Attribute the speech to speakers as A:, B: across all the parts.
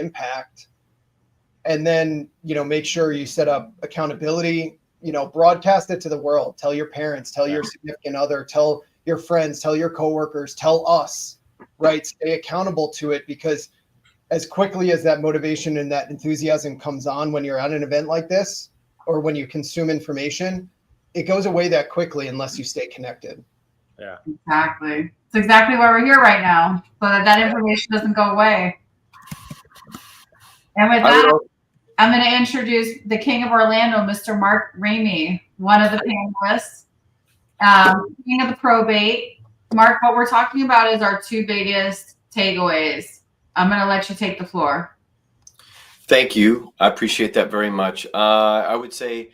A: impact. And then, make sure you set up accountability, broadcast it to the world. Tell your parents, tell your significant other, tell your friends, tell your coworkers, tell us, right? Stay accountable to it, because as quickly as that motivation and that enthusiasm comes on when you're at an event like this, or when you consume information, it goes away that quickly unless you stay connected.
B: Yeah,
C: exactly. It's exactly why we're here right now, so that information doesn't go away. And with that, I'm going to introduce the King of Orlando, Mr. Mark Ramey, one of the panelists, King of the Probate. Mark, what we're talking about is our two biggest takeaways. I'm going to let you take the floor.
D: Thank you. I appreciate that very much. I would say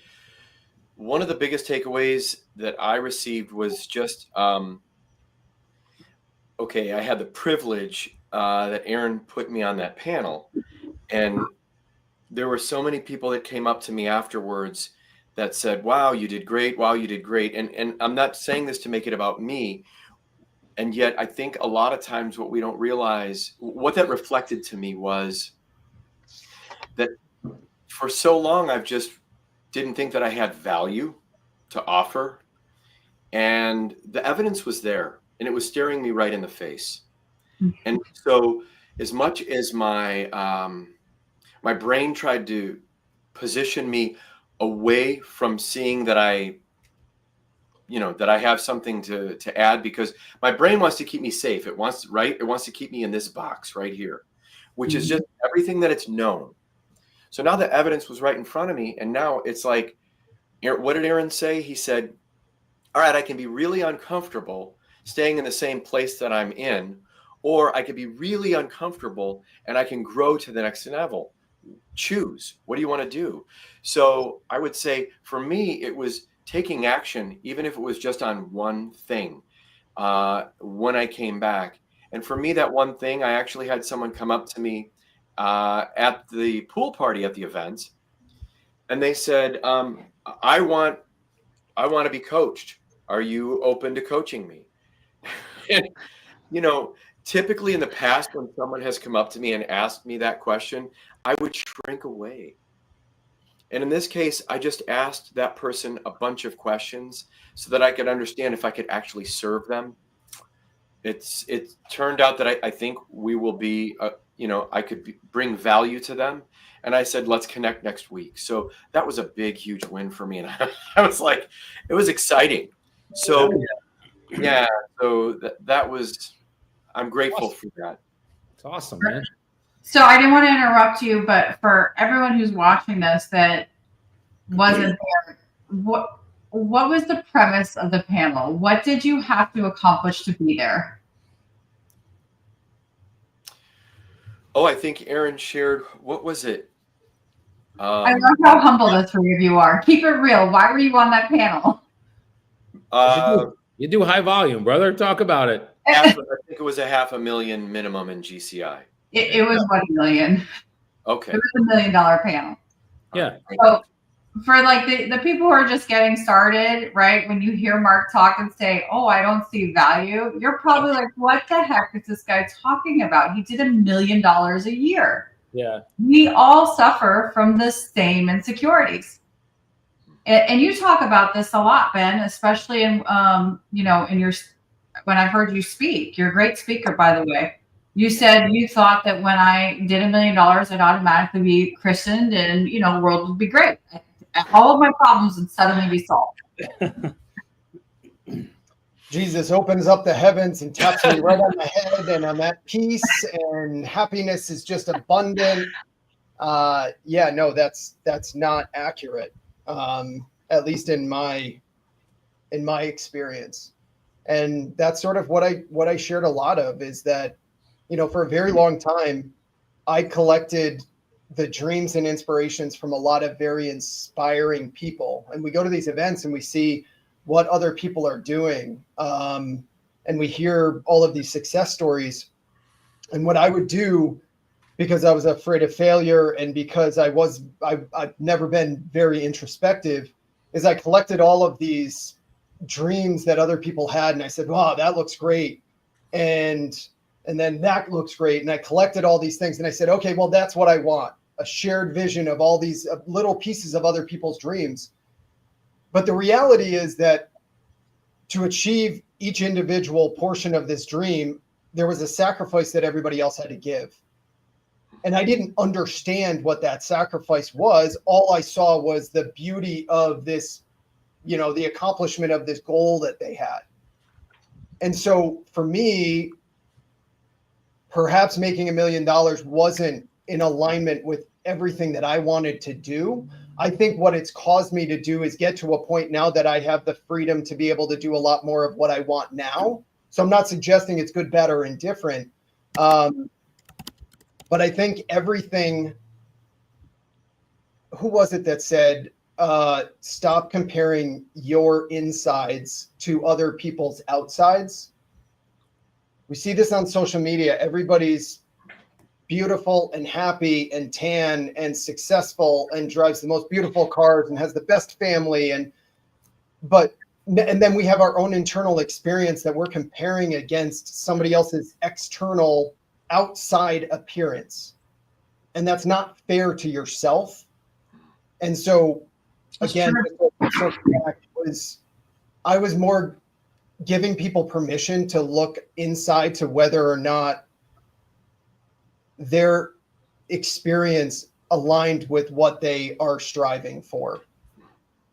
D: one of the biggest takeaways that I received was just, okay, I had the privilege that Aaron put me on that panel, and there were so many people that came up to me afterwards that said, wow, you did great. Wow, you did great. And I'm not saying this to make it about me. And yet I think a lot of times what we don't realize, what that reflected to me was that for so long, I've just didn't think that I had value to offer. And the evidence was there, and it was staring me right in the face. And so as much as my brain tried to position me away from seeing that that I have something to add, because my brain wants to keep me safe. It wants to keep me in this box right here, which is just everything that it's known. So now the evidence was right in front of me. And now it's like, what did Aaron say? He said, all right, I can be really uncomfortable staying in the same place that I'm in, or I could be really uncomfortable and I can grow to the next level. Choose. What do you want to do? So I would say for me, it was taking action, even if it was just on one thing, when I came back. And for me, that one thing, I actually had someone come up to me at the pool party at the event, and they said, I want to be coached. Are you open to coaching me? And, typically in the past, when someone has come up to me and asked me that question, I would shrink away. And in this case, I just asked that person a bunch of questions so that I could understand if I could actually serve them. It turned out that I think we will be, I could bring value to them. And I said, let's connect next week. So that was a big, huge win for me. And I was like, it was exciting. So yeah, so that was, I'm grateful for that.
B: It's awesome, man.
C: So I didn't want to interrupt you, but for everyone who's watching this that wasn't there, what was the premise of the panel? What did you have to accomplish to be there?
D: Oh, I think Aaron shared, what was it?
C: I love how humble the three of you are. Keep it real. Why were you on that panel?
B: You do high volume, brother. Talk about it.
D: I think it was $500,000 minimum in GCI.
C: It was 1 million.
D: Okay.
C: It was $1 million panel.
B: Yeah.
C: So for like the people who are just getting started, right? When you hear Mark talk and say, oh, I don't see value, you're probably like, what the heck is this guy talking about? He did $1 million a year.
B: Yeah.
C: We all suffer from the same insecurities. And you talk about this a lot, Ben, especially in, in your, when I've heard you speak. You're a great speaker, by the way. You said you thought that when I did $1 million, I'd automatically be christened and, the world would be great. All of my problems would suddenly be solved.
A: Jesus opens up the heavens and taps me right on the head, and I'm at peace, and happiness is just abundant. No, that's not accurate. At least in my experience. And that's sort of what I shared a lot of, is that, for a very long time, I collected the dreams and inspirations from a lot of very inspiring people. And we go to these events and we see what other people are doing. And we hear all of these success stories. And what I would do, because I was afraid of failure and because I've never been very introspective, is I collected all of these dreams that other people had. And I said, wow, that looks great. And And then that looks great. And I collected all these things and I said, okay, well, that's what I want. A shared vision of all these little pieces of other people's dreams. But the reality is that to achieve each individual portion of this dream, there was a sacrifice that everybody else had to give. And I didn't understand what that sacrifice was. All I saw was the beauty of this, the accomplishment of this goal that they had. And so for me, perhaps making $1 million wasn't in alignment with everything that I wanted to do. I think what it's caused me to do is get to a point now that I have the freedom to be able to do a lot more of what I want now. So I'm not suggesting it's good, bad, or indifferent. But I think everything, who was it that said, stop comparing your insides to other people's outsides? We see this on social media. Everybody's beautiful and happy and tan and successful and drives the most beautiful cars and has the best family. And then we have our own internal experience that we're comparing against somebody else's external outside appearance. And that's not fair to yourself. And so again, I was more giving people permission to look inside to whether or not their experience aligned with what they are striving for.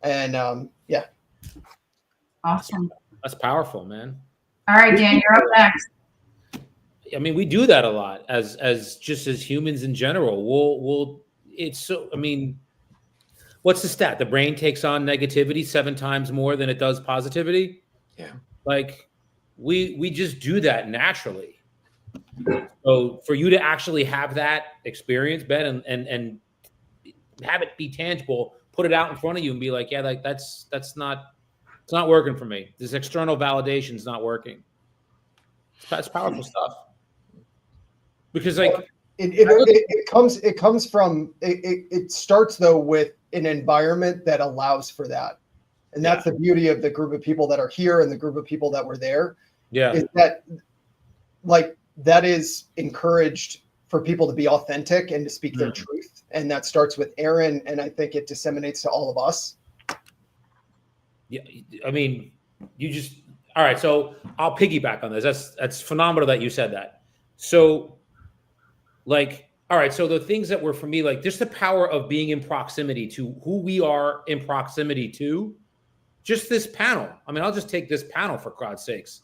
A: And yeah.
C: Awesome.
B: That's powerful, man.
C: All right, Dan, you're up next.
B: I mean, we do that a lot as humans in general. What's the stat? The brain takes on negativity 7 times more than it does positivity.
D: Yeah.
B: Like we just do that naturally. So for you to actually have that experience, Ben, and have it be tangible, put it out in front of you and be like, yeah, like it's not working for me. This external validation is not working. That's powerful stuff. Because like
A: it starts though with an environment that allows for that. And that's the beauty of the group of people that are here and the group of people that were there.
B: Yeah.
A: Is that that is encouraged for people to be authentic and to speak their truth. And that starts with Aaron. And I think it disseminates to all of us.
B: Yeah. I mean, all right. So I'll piggyback on this. That's phenomenal that you said that. So all right. So the things that were for me, like just the power of being in proximity to who we are in proximity to, just this panel. I mean, I'll just take this panel for God's sakes.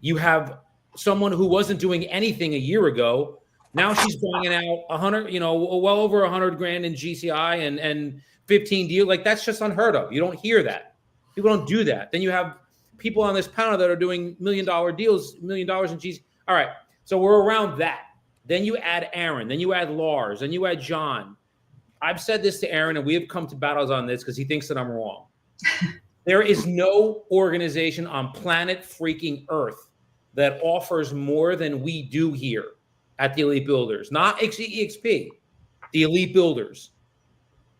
B: You have someone who wasn't doing anything a year ago. Now she's bringing out 100, well over 100 grand in GCI and 15 deals. Like that's just unheard of. You don't hear that. People don't do that. Then you have people on this panel that are doing $1 million deals, $1 million in GCI. All right. So we're around that. Then you add Aaron, then you add Lars, then you add John. I've said this to Aaron and we have come to battles on this because he thinks that I'm wrong. There is no organization on planet freaking Earth that offers more than we do here at the Elite Builders, not EXP, the Elite Builders,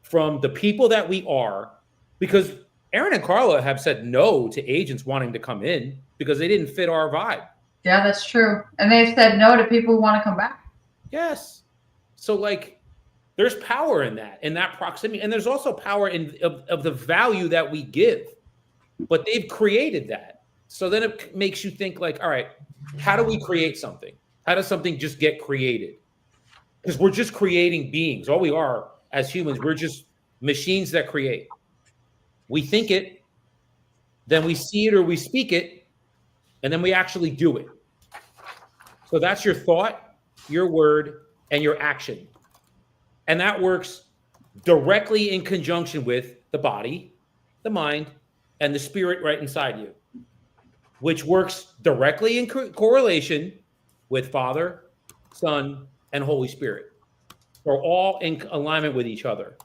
B: from the people that we are, because Aaron and Carla have said no to agents wanting to come in because they didn't fit our vibe.
C: Yeah, that's true. And they've said no to people who want to come back.
B: Yes. So there's power in that proximity. And there's also power of the value that we give, but they've created that. So then it makes you think all right, how do we create something? How does something just get created? Because we're just creating beings. All we are as humans, we're just machines that create. We think it, then we see it or we speak it, and then we actually do it. So that's your thought, your word, and your action. And that works directly in conjunction with the body, the mind, and the spirit right inside you, which works directly in correlation with Father, Son, and Holy Spirit. They're all in alignment with each other.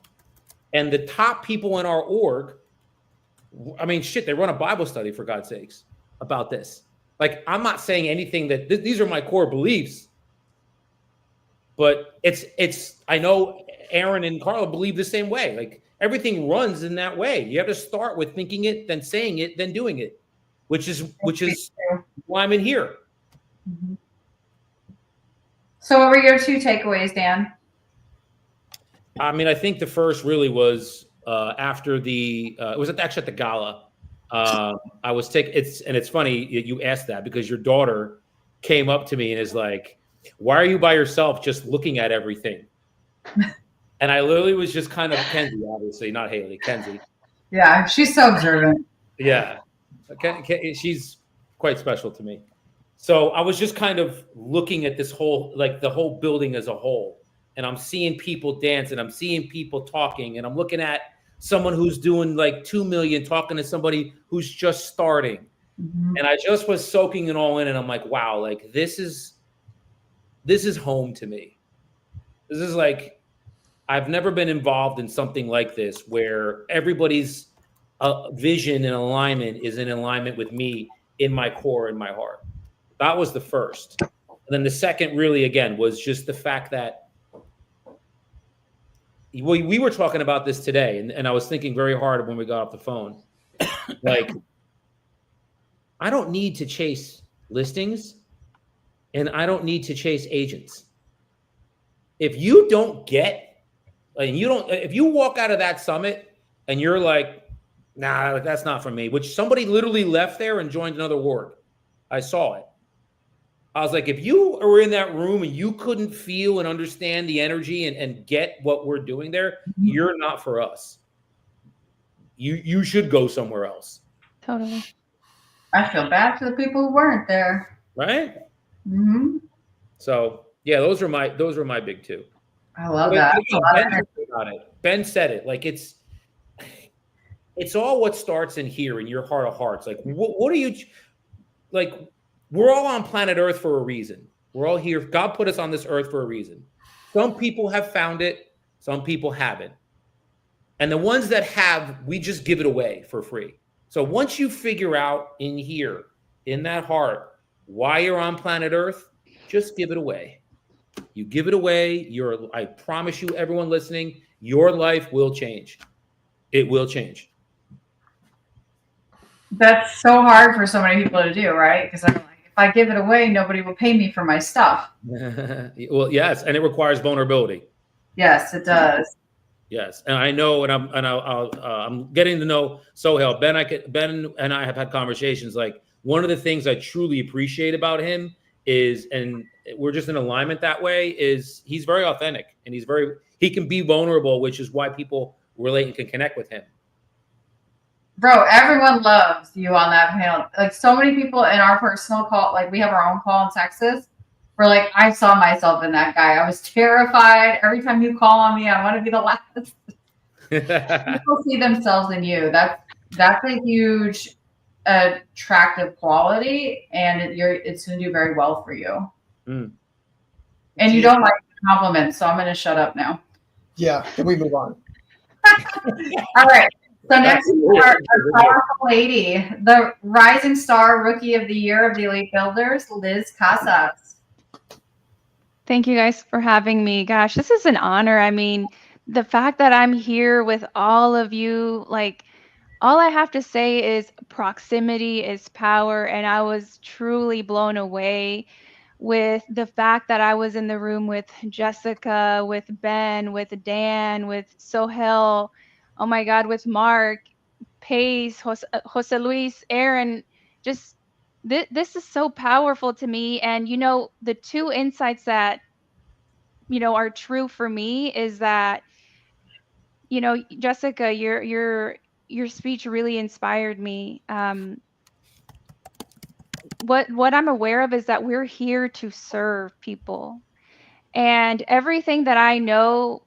B: And the top people in our org, I mean, they run a Bible study, for God's sakes, about this. I'm not saying anything that these are my core beliefs, but I know Aaron and Carla believe the same way. Everything runs in that way. You have to start with thinking it, then saying it, then doing it, which is why I'm in here.
C: Mm-hmm. So what were your 2 takeaways, Dan?
B: I mean, I think the first really was after the it was actually at the gala. I was taking it's funny you asked that because your daughter came up to me and is like, "Why are you by yourself just looking at everything?" And I literally was just kind of Kenzie, obviously not Haley, Kenzie.
C: Yeah, she's so observant.
B: Yeah, she's quite special to me. So I was just kind of looking at this whole, like the whole building as a whole, and I'm seeing people dance, and I'm seeing people talking, and I'm looking at someone who's doing like 2 million, talking to somebody who's just starting, and I just was soaking it all in, and I'm like, wow, like this is home to me. This is like I've never been involved in something like this where everybody's vision and alignment is in alignment with me in my core and my heart. That was the first. And then the second really, again, was just the fact that we were talking about this today, and I was thinking very hard when we got off the phone. Like, I don't need to chase listings, and I don't need to chase agents. If you don't get, like, if you walk out of that summit and you're like, nah, that's not for me, which somebody literally left there and joined another org. I saw it. I was like, if you were in that room and you couldn't feel and understand the energy and get what we're doing there, you're not for us. You should go somewhere else.
E: Totally.
C: I feel bad for the people who weren't there.
B: Right?
C: Mm-hmm.
B: So yeah, those are my big 2.
C: I love that.
B: Ben said it. Like it's all what starts in here in your heart of hearts. Like what are you like? We're all on planet Earth for a reason. We're all here. God put us on this earth for a reason. Some people have found it. Some people haven't. And the ones that have, we just give it away for free. So once you figure out in here, in that heart, why you're on planet Earth, just give it away. You give it away. I promise you, everyone listening, your life will change. It will change.
C: That's so hard for so many people to do, right? Because I'm like, if I give it away, nobody will pay me for my stuff.
B: Well, yes, and it requires vulnerability.
C: Yes, it does.
B: Yes, and I know, and I'm getting to know Sohail. Ben and I have had conversations. Like, one of the things I truly appreciate about him is, and we're just in alignment that way, is he's very authentic and he can be vulnerable, which is why people relate and can connect with him.
C: Bro, everyone loves you on that panel. Like, so many people in our personal call, like we have our own call in Texas. We're like, I saw myself in that guy. I was terrified. Every time you call on me, I want to be the last. People see themselves in you. That's a huge attractive quality, and it's going to do very well for you. And you don't like compliments, so I'm going to shut up now.
A: Yeah, can we move on?
C: All right. So next, our powerful lady, the rising star rookie of the year of the Elite Builders, Liz Casas.
E: Thank you guys for having me. Gosh, this is an honor. I mean, the fact that I'm here with all of you, like, all I have to say is proximity is power. And I was truly blown away with the fact that I was in the room with Jessica, with Ben, with Dan, with Sohail, oh my God, with Mark, Pace, Jose Luis, Aaron. Just this is so powerful to me. And, you know, the 2 insights that, you know, are true for me is that, you know, Jessica, your speech really inspired me. What I'm aware of is that we're here to serve people. And everything that I know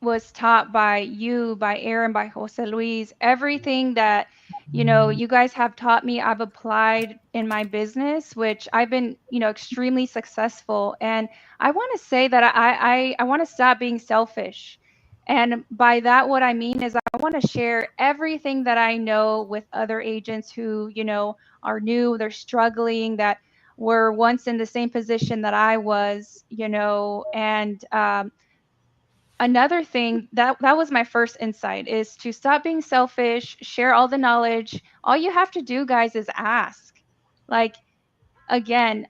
E: was taught by you, by Aaron, by Jose Luis. Everything that, you know, you guys have taught me, I've applied in my business, which I've been, you know, extremely successful. And I want to say that I want to stop being selfish. And by that, what I mean is I want to share everything that I know with other agents who, you know, are new, they're struggling, that were once in the same position that I was, you know, and another thing that was my first insight is to stop being selfish, share all the knowledge. All you have to do, guys, is ask. Like, again,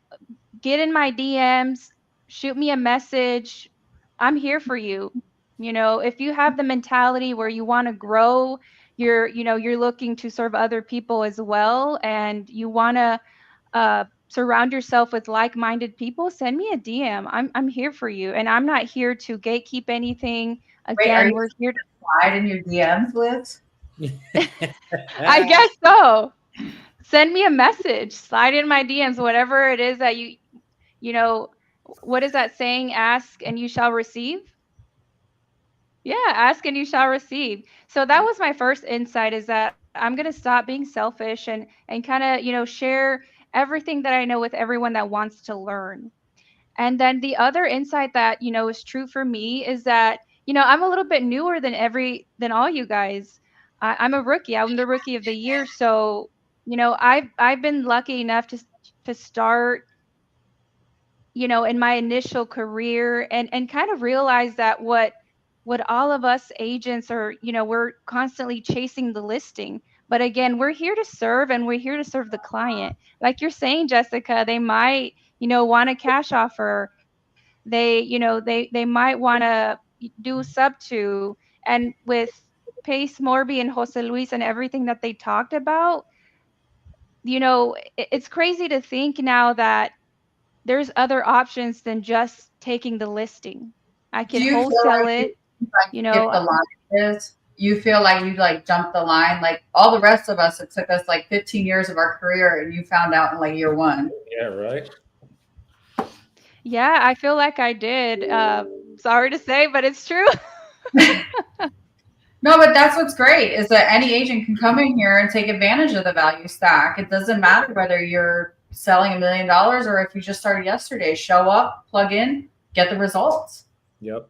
E: get in my DMs, shoot me a message. I'm here for you. You know, if you have the mentality where you want to grow, you're looking to serve other people as well, and you want to surround yourself with like-minded people, send me a DM. I'm here for you, and I'm not here to gatekeep anything.
C: Wait, are
E: Again,
C: you
E: we're here.
C: slide in your DMs, Liz?
E: I guess so. Send me a message. Slide in my DMs, whatever it is that you know, what is that saying? Ask and you shall receive. Yeah, ask and you shall receive. So that was my first insight, is that I'm going to stop being selfish and kind of, share everything that I know with everyone that wants to learn. And then the other insight that, is true for me is that, I'm a little bit newer than all you guys. I'm a rookie. I'm the rookie of the year. So, I've been lucky enough to start, in my initial career, and kind of realize that what all of us agents are, we're constantly chasing the listing. But again, we're here to serve, and we're here to serve the client. Like you're saying, Jessica, they might, want a cash offer. They might want to do sub to. And with Pace Morby and Jose Luis and everything that they talked about, it's crazy to think now that there's other options than just taking the listing. I
C: Do
E: can
C: you feel
E: wholesale
C: like
E: it,
C: you like
E: you
C: skip
E: know.
C: the line? Is you feel like you like jumped the line? Like all the rest of us, it took us like 15 years of our career, and you found out in like year one.
B: Yeah, right.
E: Yeah, I feel like I did. Sorry to say, but it's true.
C: No, but that's what's great is that any agent can come in here and take advantage of the value stack. It doesn't matter whether you're selling $1 million or if you just started yesterday. Show up, plug in, get the results.
B: Yep.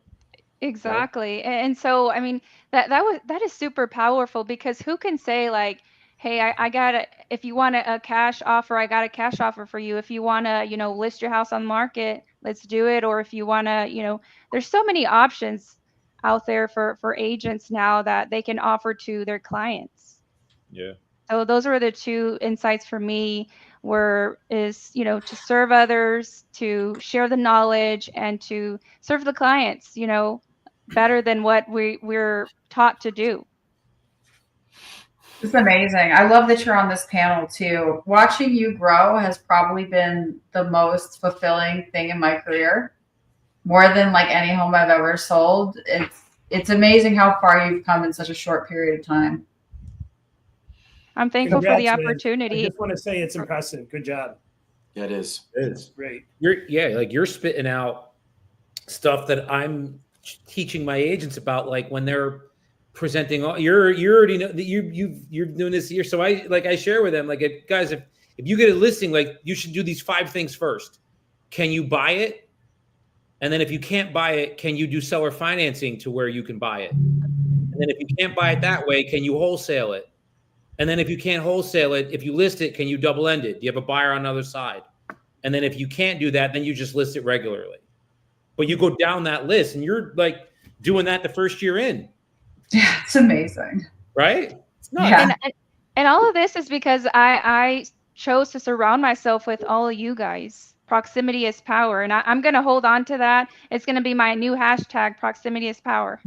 E: Exactly. And so, I mean, that is super powerful, because who can say like, hey, I got if you want a cash offer, I got a cash offer for you. If you want to, list your house on the market, let's do it. Or if you want to, there's so many options out there for agents now that they can offer to their clients.
B: Yeah.
E: So those are the two insights for me, were is, to serve others, to share the knowledge, and to serve the clients, better than what we're taught to do.
C: It's amazing. I love that you're on this panel too. Watching you grow has probably been the most fulfilling thing in my career. More than like any home I've ever sold. It's amazing how far you've come in such a short period of time.
E: I'm thankful for the
F: Congrats, Liz.
E: opportunity.
F: I just want to say it's impressive. Good job.
D: Yeah, it is.
B: It is.
F: Great.
B: You're spitting out stuff that I'm teaching my agents about, like when they're presenting. You already know that you're doing this here. So I share with them, like, guys, if you get a listing, like, you should do these 5 things first. Can you buy it? And then if you can't buy it, can you do seller financing to where you can buy it? And then if you can't buy it that way, can you wholesale it? And then if you can't wholesale it, if you list it, can you double end it? Do you have a buyer on the other side? And then if you can't do that, then you just list it regularly. But you go down that list, and you're like doing that the first year in.
C: Yeah, it's amazing.
B: Right? It's nuts.
C: Yeah.
E: And all of this is because I chose to surround myself with all of you guys. Proximity is power. And I'm going to hold on to that. It's going to be my new hashtag, proximity is power.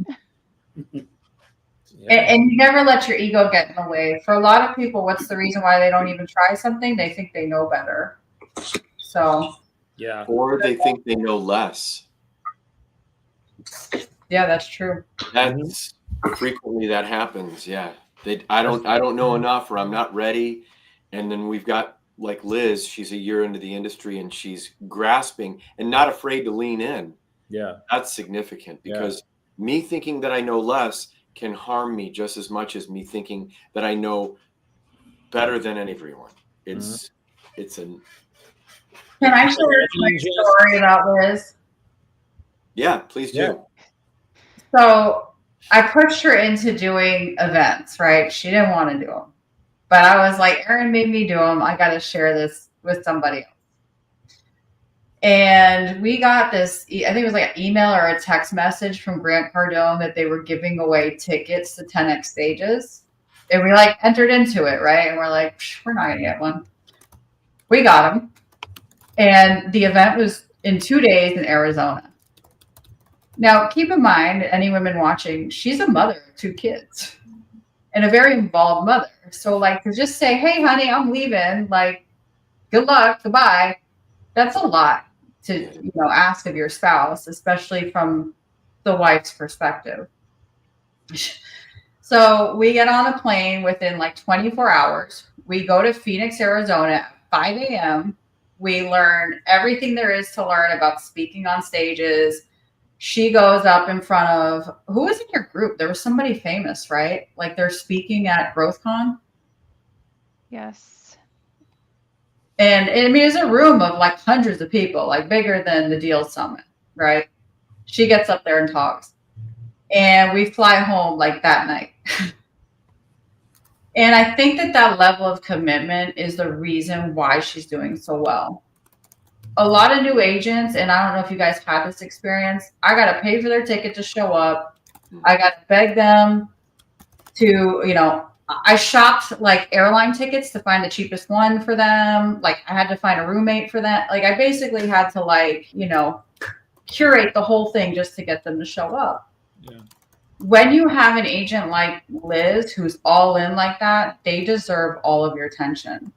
B: Yeah.
C: And you never let your ego get in the way. For a lot of people, what's the reason why they don't even try something? They think they know better. So,
B: Yeah.
D: Or they think they know less.
C: yeah, that's true.
D: That's frequently that happens. Yeah. I don't know enough, or I'm not ready. And then we've got, like Liz, she's a year into the industry and she's grasping and not afraid to lean in.
B: Yeah.
D: That's significant, because me thinking that I know less can harm me just as much as me thinking that I know better than everyone. It's an.
C: Can I share a quick story about Liz?
D: Yeah, please do.
B: Yeah.
C: So I pushed her into doing events, right? She didn't want to do them. But I was like, Erin made me do them. I got to share this with somebody else. And we got this, I think it was like an email or a text message from Grant Cardone that they were giving away tickets to 10X stages. And we like entered into it, right? And we're like, we're not going to get one. We got them. And the event in 2 days in Arizona. Now, keep in mind, any women watching, she's a mother of 2 kids and a very involved mother. So, like, to just say, hey, honey, I'm leaving, like, good luck, goodbye, that's a lot to, ask of your spouse, especially from the wife's perspective. So we get on a plane within like 24 hours. We go to Phoenix, Arizona at 5 a.m. We learn everything there is to learn about speaking on stages. She goes up in front of, who was in your group? There was somebody famous, right? Like they're speaking at GrowthCon.
E: Yes.
C: And I mean, it's a room of like hundreds of people, like bigger than the Deal Summit, right? She gets up there and talks. And we fly home like that night. And I think that level of commitment is the reason why she's doing so well. A lot of new agents, and I don't know if you guys had this experience, I got to pay for their ticket to show up. I got to beg them to, I shopped like airline tickets to find the cheapest one for them. Like I had to find a roommate for that. Like I basically had to curate the whole thing just to get them to show up.
B: Yeah.
C: When you have an agent like Liz who's all in like that, they deserve all of your attention.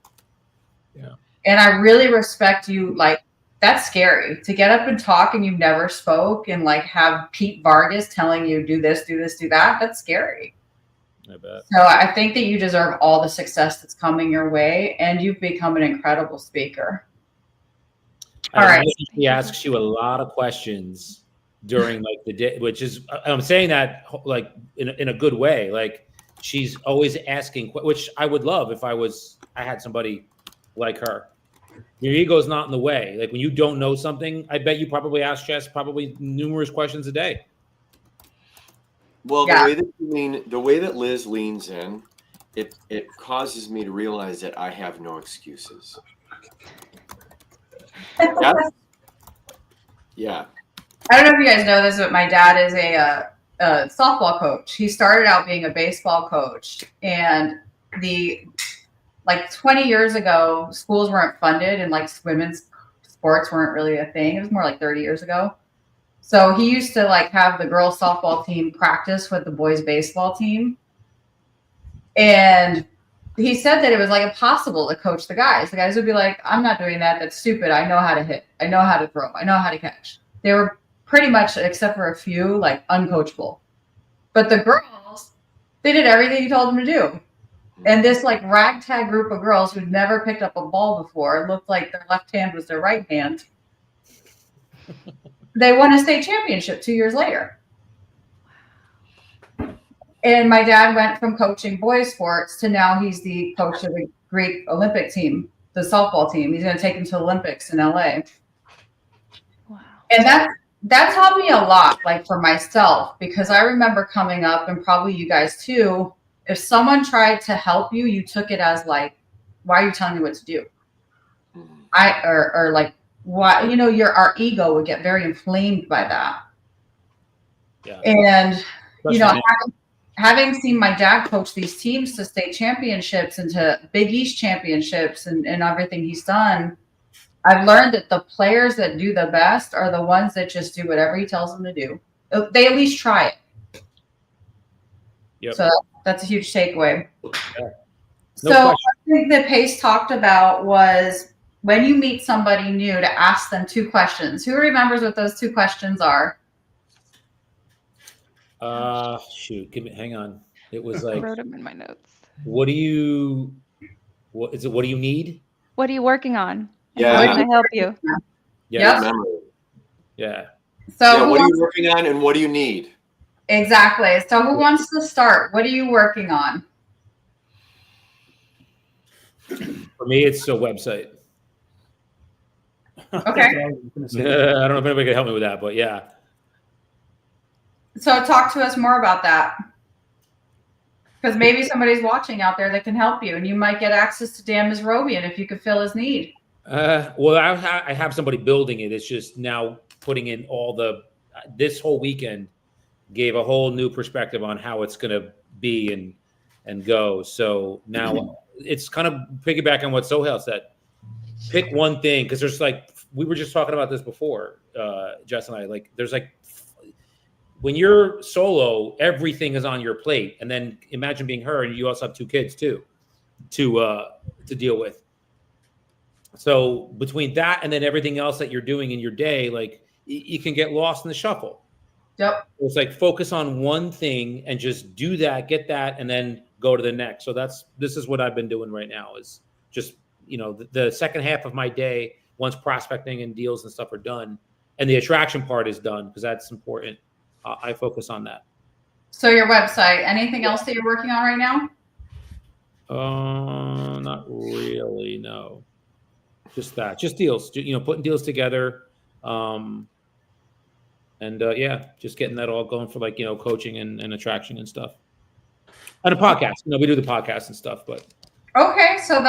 B: Yeah.
C: And I really respect you. Like, that's scary to get up and talk and you never spoke and like have Pete Vargas telling you do this, do this, do that. That's scary.
B: I bet.
C: So I think that you deserve all the success that's coming your way, and you've become an incredible speaker. All right.
B: He asks you a lot of questions during like the day, which is, I'm saying that like in a good way. Like she's always asking, which I would love if I had somebody like her. Your ego's not in the way. Like when you don't know something, I bet you probably ask Jess probably numerous questions a day.
D: Well,
C: Yeah.
D: the way that Liz leans in, it causes me to realize that I have no excuses. Yeah.
C: I don't know if you guys know this, but my dad is a softball coach. He started out being a baseball coach, and 20 years ago, schools weren't funded and like women's sports weren't really a thing. It was more like 30 years ago. So he used to like have the girls softball team practice with the boys baseball team. And he said that it was like impossible to coach the guys. The guys would be like, I'm not doing that. That's stupid. I know how to hit. I know how to throw. I know how to catch. They were pretty much, except for a few, like uncoachable. But the girls, they did everything he told them to do. And this like ragtag group of girls who'd never picked up a ball before, looked like their left hand was their right hand. They won a state championship 2 years later. And my dad went from coaching boys sports to now he's the coach of the Greek Olympic team, the softball team. He's going to take them to the Olympics in LA.
E: Wow.
C: And that taught me a lot, like for myself, because I remember coming up, and probably you guys too, if someone tried to help you, you took it as like, why are you telling me what to do? Or like, why, our ego would get very inflamed by that.
B: Yeah.
C: And, having seen my dad coach these teams to state championships and to Big East championships and everything he's done, I've learned that the players that do the best are the ones that just do whatever he tells them to do. They at least try it.
B: Yep.
C: So that's a huge takeaway.
B: Yeah.
C: So one thing that Pace talked about was when you meet somebody new to ask them 2 questions. Who remembers what those 2 questions are?
B: Hang on. It was like,
E: I wrote them in my notes.
B: what do you need?
E: What are you working on?
D: Yeah.
E: How can I help you?
B: Yeah.
C: Yep.
B: Yeah.
C: So
D: what are you working on and what do you need?
C: Exactly. So who wants to start? What are you working on?
B: For me, it's a website.
C: Okay.
B: I don't know if anybody can help me with that, but yeah.
C: So talk to us more about that. Because maybe somebody's watching out there that can help you, and you might get access to Dan Mesrobian if you could fill his need.
B: Well, I have somebody building it. It's just now putting in this whole weekend gave a whole new perspective on how it's going to be and go. So now it's kind of piggyback on what Sohail said. Pick one thing, because there's like we were just talking about this before, Jess and I, like, there's like, when you're solo, everything is on your plate. And then imagine being her, and you also have 2 kids too, to deal with. So between that and then everything else that you're doing in your day, like you can get lost in the shuffle.
C: Yep.
B: It's like focus on one thing and just do that, get that, and then go to the next. So this is what I've been doing right now, is just, the second half of my day, once prospecting and deals and stuff are done and the attraction part is done, because that's important. I focus on that.
C: So your website, anything else that you're working on right now?
B: Not really, no. Just that, just deals, putting deals together. Just getting that all going for, like, coaching and attraction and stuff. And a podcast, we do the podcast and stuff, but.
C: Okay. So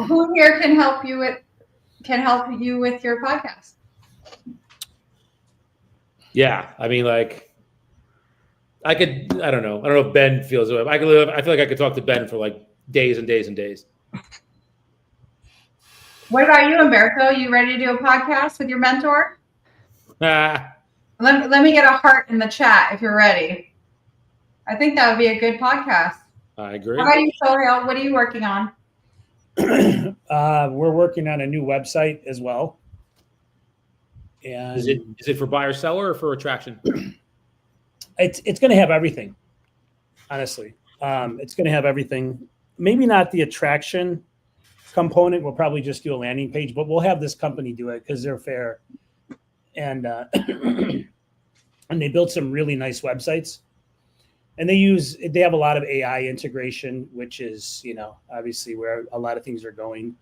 C: who here can help you with your podcast?
B: Yeah. I mean, like, I don't know if Ben feels it. I feel like I could talk to Ben for like days and days and days.
C: What about you, Umberto? You ready to do a podcast with your mentor? Let me get a heart in the chat if you're ready. I think that would be a good podcast.
B: I agree.
C: How about you, Sohail? What are you working on?
F: We're working on a new website as well. And
B: is it for buyer seller or for attraction?
F: It's going to have everything. Honestly, it's going to have everything. Maybe not the attraction component. We'll probably just do a landing page, but we'll have this company do it because they're fair, and and they built some really nice websites. And they have a lot of AI integration, which is, obviously where a lot of things are going.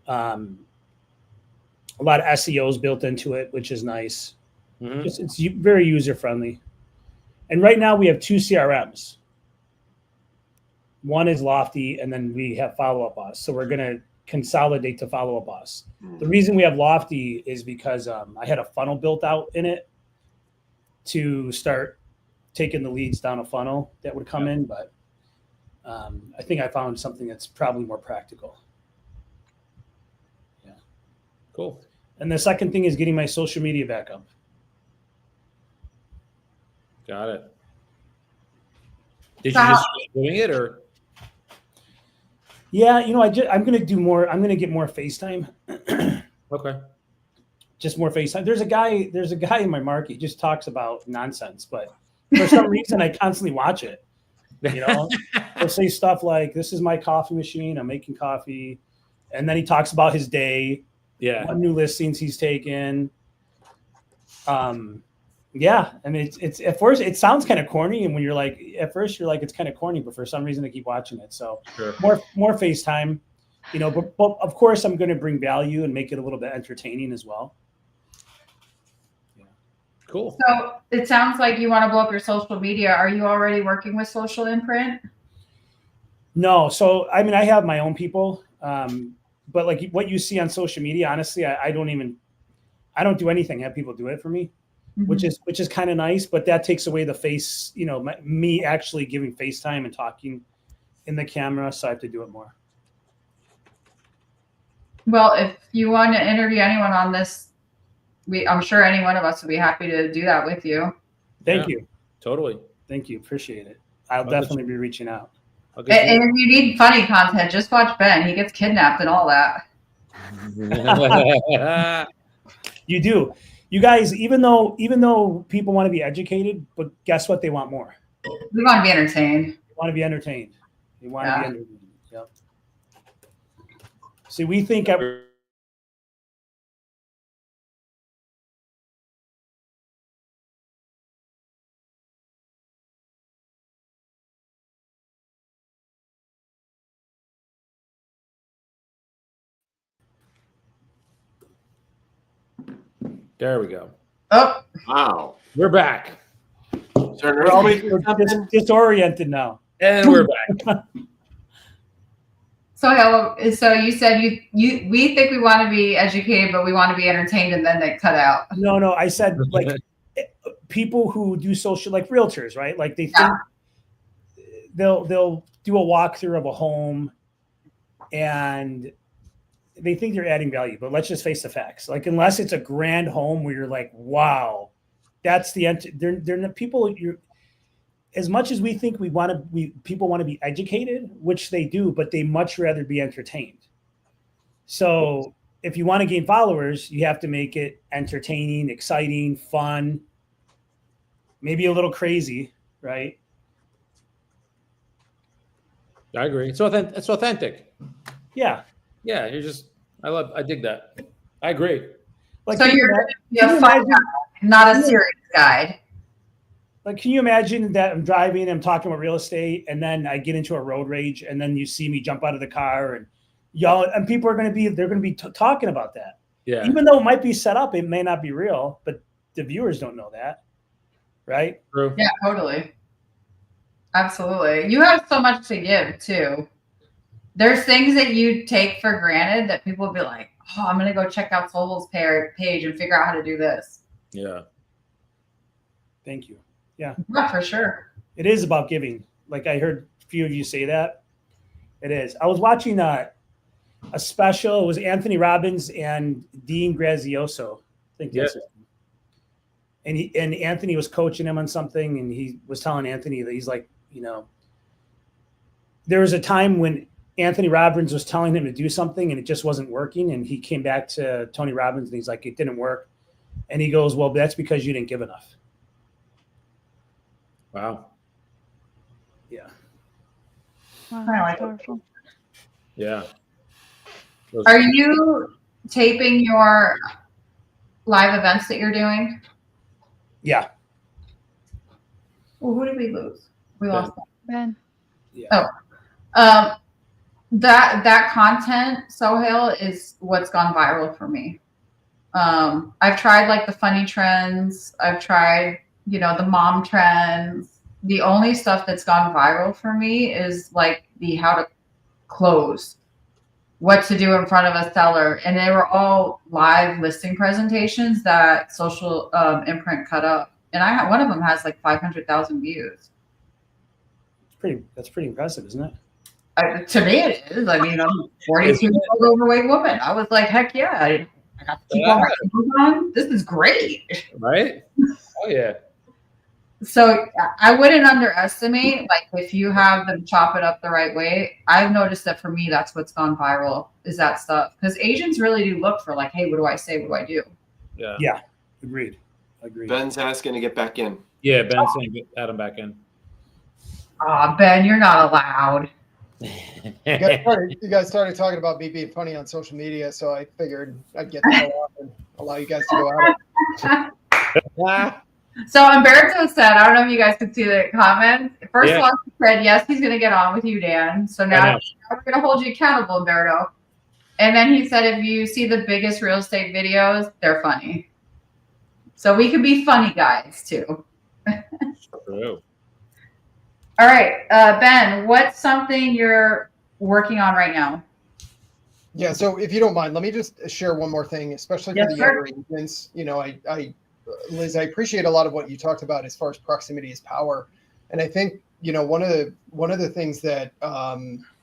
F: A lot of SEOs built into it, which is nice. Mm-hmm. It's very user friendly. And right now we have 2 CRMs. One is Lofty, and then we have Follow Up Boss. So we're going to consolidate to Follow Up Boss. Mm-hmm. The reason we have Lofty is because I had a funnel built out in it to start taking the leads down a funnel that would come in, but I think I found something that's probably more practical. Yeah.
B: Cool.
F: And the second thing is getting my social media back up.
B: Got it. Did you just start doing it, or?
F: Yeah, I'm going to do more. I'm going to get more FaceTime.
B: Okay.
F: Just more FaceTime. There's a guy in my market. He just talks about nonsense, but for some reason I constantly watch it. He'll say stuff like, "This is my coffee machine. I'm making coffee," and then he talks about his day.
B: Yeah.
F: What new listings he's taken. Yeah, I mean, it's at first it sounds kind of corny, and when you're like, at first you're like, it's kind of corny, but for some reason I keep watching it. So
B: sure.
F: more FaceTime, but of course I'm going to bring value and make it a little bit entertaining as well.
B: Yeah. Cool.
C: So it sounds like you want to blow up your social media. Are you already working with Social Imprint?
F: No, so I mean, I have my own people, but like what you see on social media, honestly, I don't do anything. I have people do it for me. Mm-hmm. which is kind of nice, but that takes away the face, me actually giving FaceTime and talking in the camera. So I have to do it more.
C: Well, if you want to interview anyone on this, I'm sure any one of us would be happy to do that with you.
F: Thank you.
B: Totally.
F: Thank you. Appreciate it. I'll definitely be reaching out.
C: And if you need funny content, just watch Ben. He gets kidnapped and all that.
F: You do. You guys, even though people want to be educated, but guess what? They want more.
C: We want to be entertained.
F: They want to be entertained. They want to be entertained. Yep. See, we think
B: There we go.
C: Oh,
D: wow.
B: We're back.
F: We're disoriented now.
B: And we're back.
C: So you said we think we want to be educated, but we want to be entertained, and then they cut out.
F: No, I said like people who do social, like realtors, right? Like they think they'll do a walkthrough of a home, and they think they're adding value, but let's just face the facts. Like, unless it's a grand home where you're like, wow, that's they're not people. You're as much as we think people want to be educated, which they do, but they much rather be entertained. So if you want to gain followers, you have to make it entertaining, exciting, fun, maybe a little crazy, right?
B: I agree. It's authentic. It's authentic.
F: Yeah.
B: Yeah. I dig that. I agree.
C: Like, so you're a fun guy, not a serious guide.
F: Like, can you imagine that I'm driving, I'm talking about real estate, and then I get into a road rage, and then you see me jump out of the car and yell, and people are going to be talking about that.
B: Yeah.
F: Even though it might be set up, it may not be real, but the viewers don't know that, right?
B: True.
C: Yeah, totally. Absolutely. You have so much to give too. There's things that you take for granted that people will be like, oh, I'm going to go check out Sobel's page and figure out how to do this.
B: Yeah.
F: Thank you. Yeah.
C: Yeah, for sure.
F: It is about giving. Like, I heard a few of you say that. It is. I was watching a special. It was Anthony Robbins and Dean Grazioso. I think that's it. And Anthony was coaching him on something, and he was telling Anthony that he's like, there was a time when Anthony Robbins was telling him to do something and it just wasn't working. And he came back to Tony Robbins and he's like, it didn't work. And he goes, well, that's because you didn't give enough.
B: Wow.
F: Yeah.
E: Wow,
C: I like
E: that's powerful.
B: Yeah.
C: Are you taping your live events that you're doing?
F: Yeah.
C: Well, who did we lose? We lost
E: Ben.
F: Yeah.
C: that content, Sohail, is what's gone viral for me. I've tried like the funny trends. I've tried, the mom trends. The only stuff that's gone viral for me is like the how to close, what to do in front of a seller. And they were all live listing presentations that Social Imprint cut up. And one of them has like 500,000 views.
F: That's pretty impressive, isn't it?
C: To me, it is. I mean, I'm a 42-year-old overweight woman. I was like, heck yeah. I got to keep all my clothes on. This is great.
B: Right? Oh, yeah.
C: So I wouldn't underestimate, like, if you have them chop it up the right way. I've noticed that for me, that's what's gone viral, is that stuff. Because agents really do look for like, hey, what do I say? What do I do?
B: Yeah.
F: Yeah. Agreed.
D: Ben's asking to get back in.
B: Yeah, Ben's saying get Adam back in.
C: Ben, you're not allowed.
A: You guys started talking about me being funny on social media, so I figured I'd get to go off and allow you guys to go out.
C: So Umberto said, I don't know if you guys could see the comments. First of all, he said, yes, he's going to get on with you, Dan. So now we're going to hold you accountable, Umberto. And then he said, if you see the biggest real estate videos, they're funny. So we could be funny guys too.
B: True.
C: All right, Ben, what's something you're working on right now?
A: Yeah, so if you don't mind, let me just share one more thing, especially for the younger agents. Liz, I appreciate a lot of what you talked about as far as proximity is power. And I think, one of the things that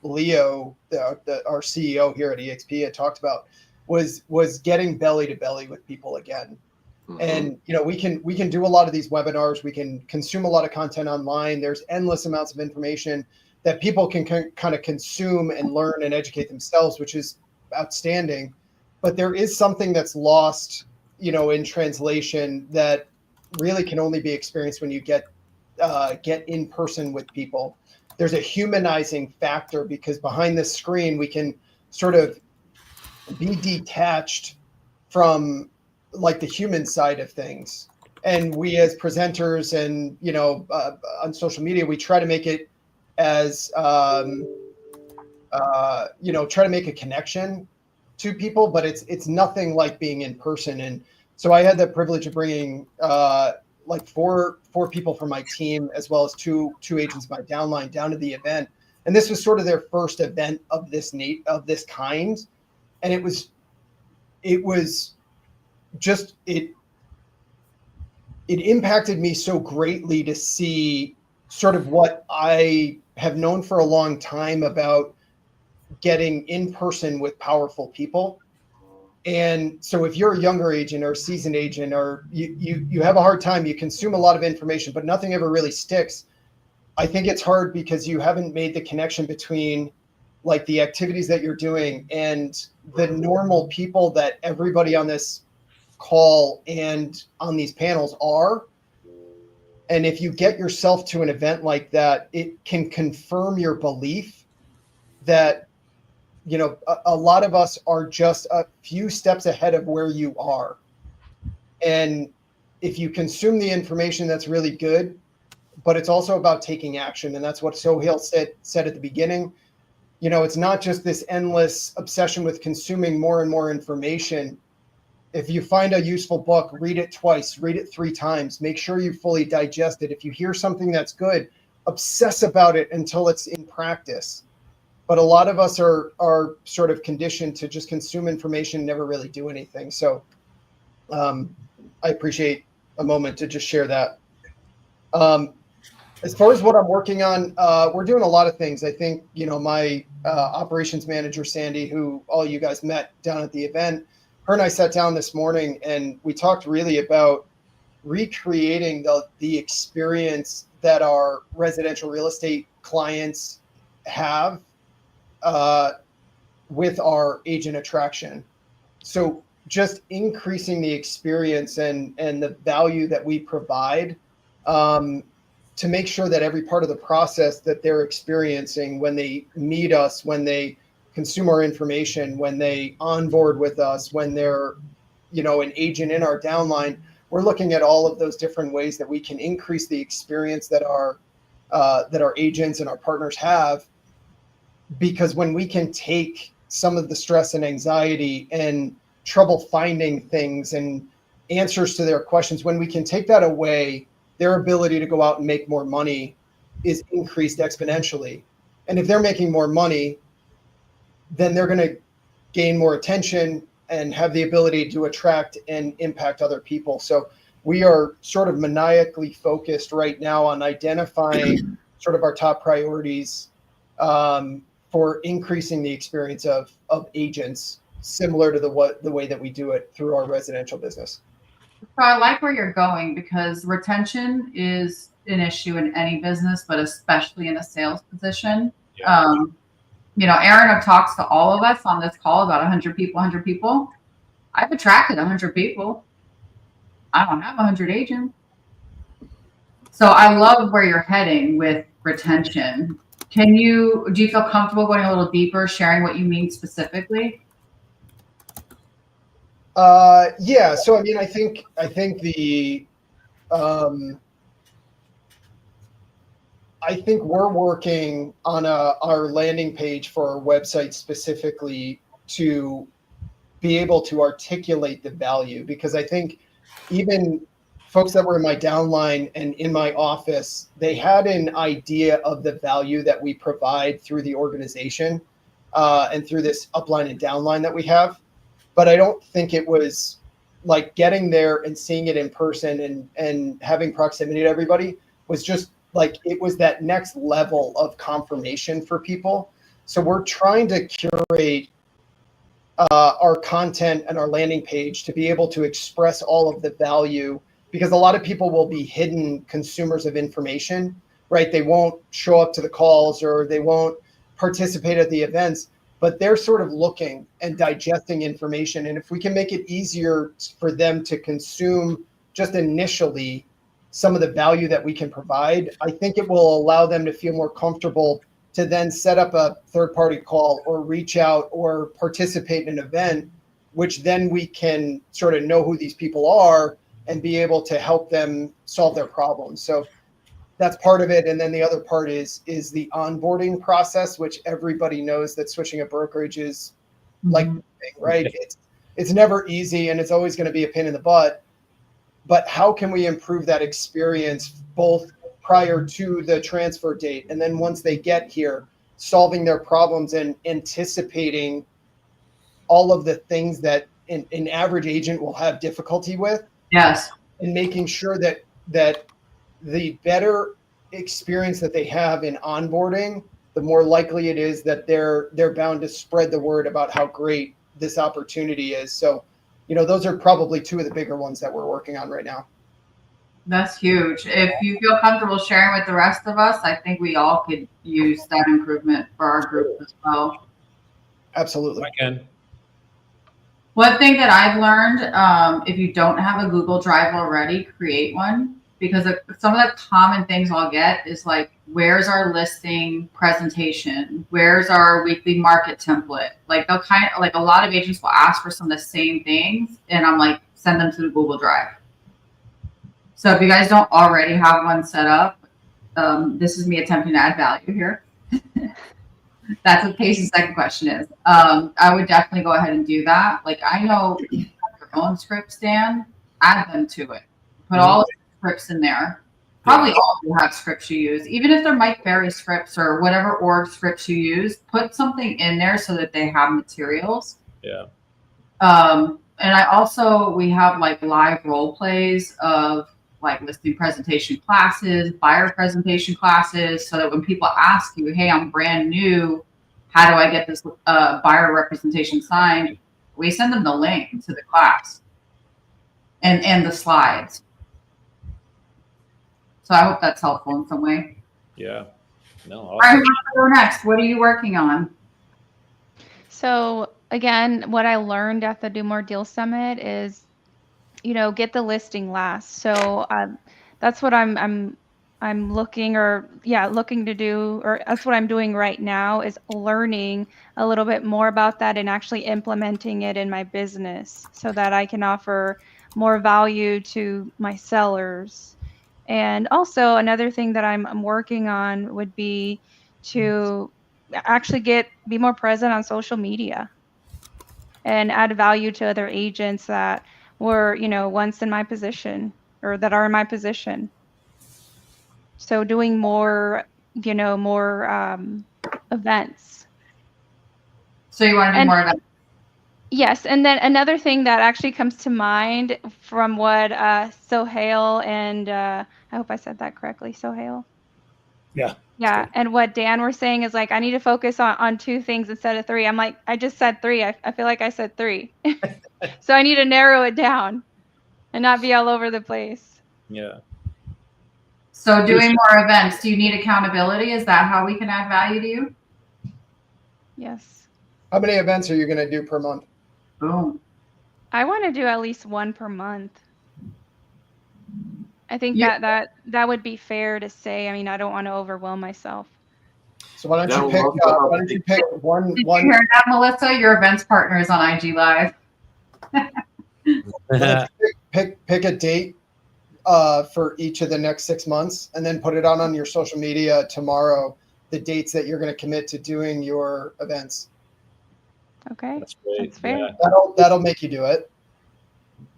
A: Leo, our CEO here at EXP, had talked about was getting belly to belly with people again. Mm-hmm. And we can do a lot of these webinars. We can consume a lot of content online. There's endless amounts of information that people can kind of consume and learn and educate themselves, which is outstanding. But there is something that's lost, in translation that really can only be experienced when you get in person with people. There's a humanizing factor because behind this screen we can sort of be detached from like the human side of things. And we as presenters and, on social media, we try to make it as, try to make a connection to people, but it's nothing like being in person. And so I had the privilege of bringing like four people from my team, as well as two agents of my downline down to the event. And this was sort of their first event of this kind. And it was just, it impacted me so greatly to see sort of what I have known for a long time about getting in person with powerful people. And so if you're a younger agent or a seasoned agent, or you have a hard time, you consume a lot of information, but nothing ever really sticks. I think it's hard because you haven't made the connection between like the activities that you're doing and the normal people that everybody on this call and on these panels are. And if you get yourself to an event like that, it can confirm your belief that, you know, a lot of us are just a few steps ahead of where you are. And if you consume the information, that's really good, but it's also about taking action. And that's what Sohail said at the beginning. You know, it's not just this endless obsession with consuming more and more information. If you find a useful book, read it twice, read it 3 times, make sure you fully digest it. If you hear something that's good, obsess about it until it's in practice. But a lot of us are sort of conditioned to just consume information and never really do anything. So I appreciate a moment to just share that. As far as what I'm working on, we're doing a lot of things. I think, you know, my operations manager, Sandy, who all you guys met down at the event, her and I sat down this morning and we talked really about recreating the experience that our residential real estate clients have with our agent attraction. So just increasing the experience and the value that we provide to make sure that every part of the process that they're experiencing when they meet us, when they consume our information, when they onboard with us, when they're, you know, an agent in our downline, we're looking at all of those different ways that we can increase the experience that our agents and our partners have. Because when we can take some of the stress and anxiety and trouble finding things and answers to their questions, when we can take that away, their ability to go out and make more money is increased exponentially. And if they're making more money, then they're going to gain more attention and have the ability to attract and impact other people. So we are sort of maniacally focused right now on identifying sort of our top priorities for increasing the experience of agents, similar to the way that we do it through our residential business.
C: So I like where you're going, because retention is an issue in any business, but especially in a sales position.
B: Yeah.
C: You know, Aaron talks to all of us on this call about 100 people. I've attracted 100 people. I don't have 100 agents. So I love where you're heading with retention. Do you feel comfortable going a little deeper, sharing what you mean specifically?
A: Yeah. So, I mean, I think the, I think we're working on our landing page for our website specifically to be able to articulate the value, because I think even folks that were in my downline and in my office, they had an idea of the value that we provide through the organization and through this upline and downline that we have. But I don't think it was like getting there and seeing it in person and having proximity to everybody was just like, it was that next level of confirmation for people. So we're trying to curate our content and our landing page to be able to express all of the value, because a lot of people will be hidden consumers of information, right? They won't show up to the calls or they won't participate at the events, but they're sort of looking and digesting information. And if we can make it easier for them to consume just initially some of the value that we can provide, I think it will allow them to feel more comfortable to then set up a third-party call or reach out or participate in an event, which then we can sort of know who these people are and be able to help them solve their problems. So that's part of it. And then the other part is the onboarding process, which everybody knows that switching a brokerage is like, right? It's never easy and it's always going to be a pain in the butt. But how can we improve that experience both prior to the transfer date and then once they get here, solving their problems and anticipating all of the things that an average agent will have difficulty with?
C: Yes.
A: And making sure that the better experience that they have in onboarding the more likely it is that they're bound to spread the word about how great this opportunity is. So, those are probably two of the bigger ones that we're working on right now.
C: That's huge. If you feel comfortable sharing with the rest of us, I think we all could use that improvement for our group as well.
A: Absolutely.
B: I can.
C: One thing that I've learned, if you don't have a Google Drive already, create one, because some of the common things I'll get is like, where's our listing presentation? Where's our weekly market template? Like they'll kind of, like a lot of agents will ask for some of the same things, and I'm like, send them to the Google Drive. So if you guys don't already have one set up, this is me attempting to add value here. That's what Casey's second question is. I would definitely go ahead and do that. Like I know you have your own scripts, Dan, add them to it. Put all of the scripts in there. Probably all of you have scripts you use. Even if they're Mike Berry scripts or whatever org scripts you use, put something in there so that they have materials.
B: Yeah.
C: And we have like live role plays of like listing presentation classes, buyer presentation classes, so that when people ask you, hey, I'm brand new, how do I get this buyer representation signed? We send them the link to the class and the slides. So I hope that's helpful in some way.
B: Yeah. No.
C: All right, who's go next? What are you working on?
E: So again, what I learned at the Do More Deal Summit is, get the listing last. So that's what I'm looking to do, or that's what I'm doing right now, is learning a little bit more about that and actually implementing it in my business so that I can offer more value to my sellers. And also another thing that I'm working on would be to actually be more present on social media and add value to other agents that were, once in my position or that are in my position. So doing more, events.
C: So you want to do more of that?
E: Yes. And then another thing that actually comes to mind from what Sohail and I hope I said that correctly, Sohail.
F: Yeah.
E: Yeah. And what Dan were saying is like, I need to focus on two things instead of three. I'm like, I just said three. I feel like I said three. So I need to narrow it down and not be all over the place.
B: Yeah.
C: So doing more events, do you need accountability? Is that how we can add value to you?
E: Yes.
A: How many events are you going to do per month?
C: Boom.
E: I want to do at least one per month. I think
C: Yeah.
E: that would be fair to say. I mean, I don't want to overwhelm myself.
A: So why don't you pick one?
C: Did you hear that, Melissa? Your events partner is on IG Live.
A: Pick a date for each of the next 6 months, and then put it on your social media tomorrow, the dates that you're going to commit to doing your events.
E: Okay.
B: That's great.
E: That's fair.
B: Yeah.
A: That'll make you do it.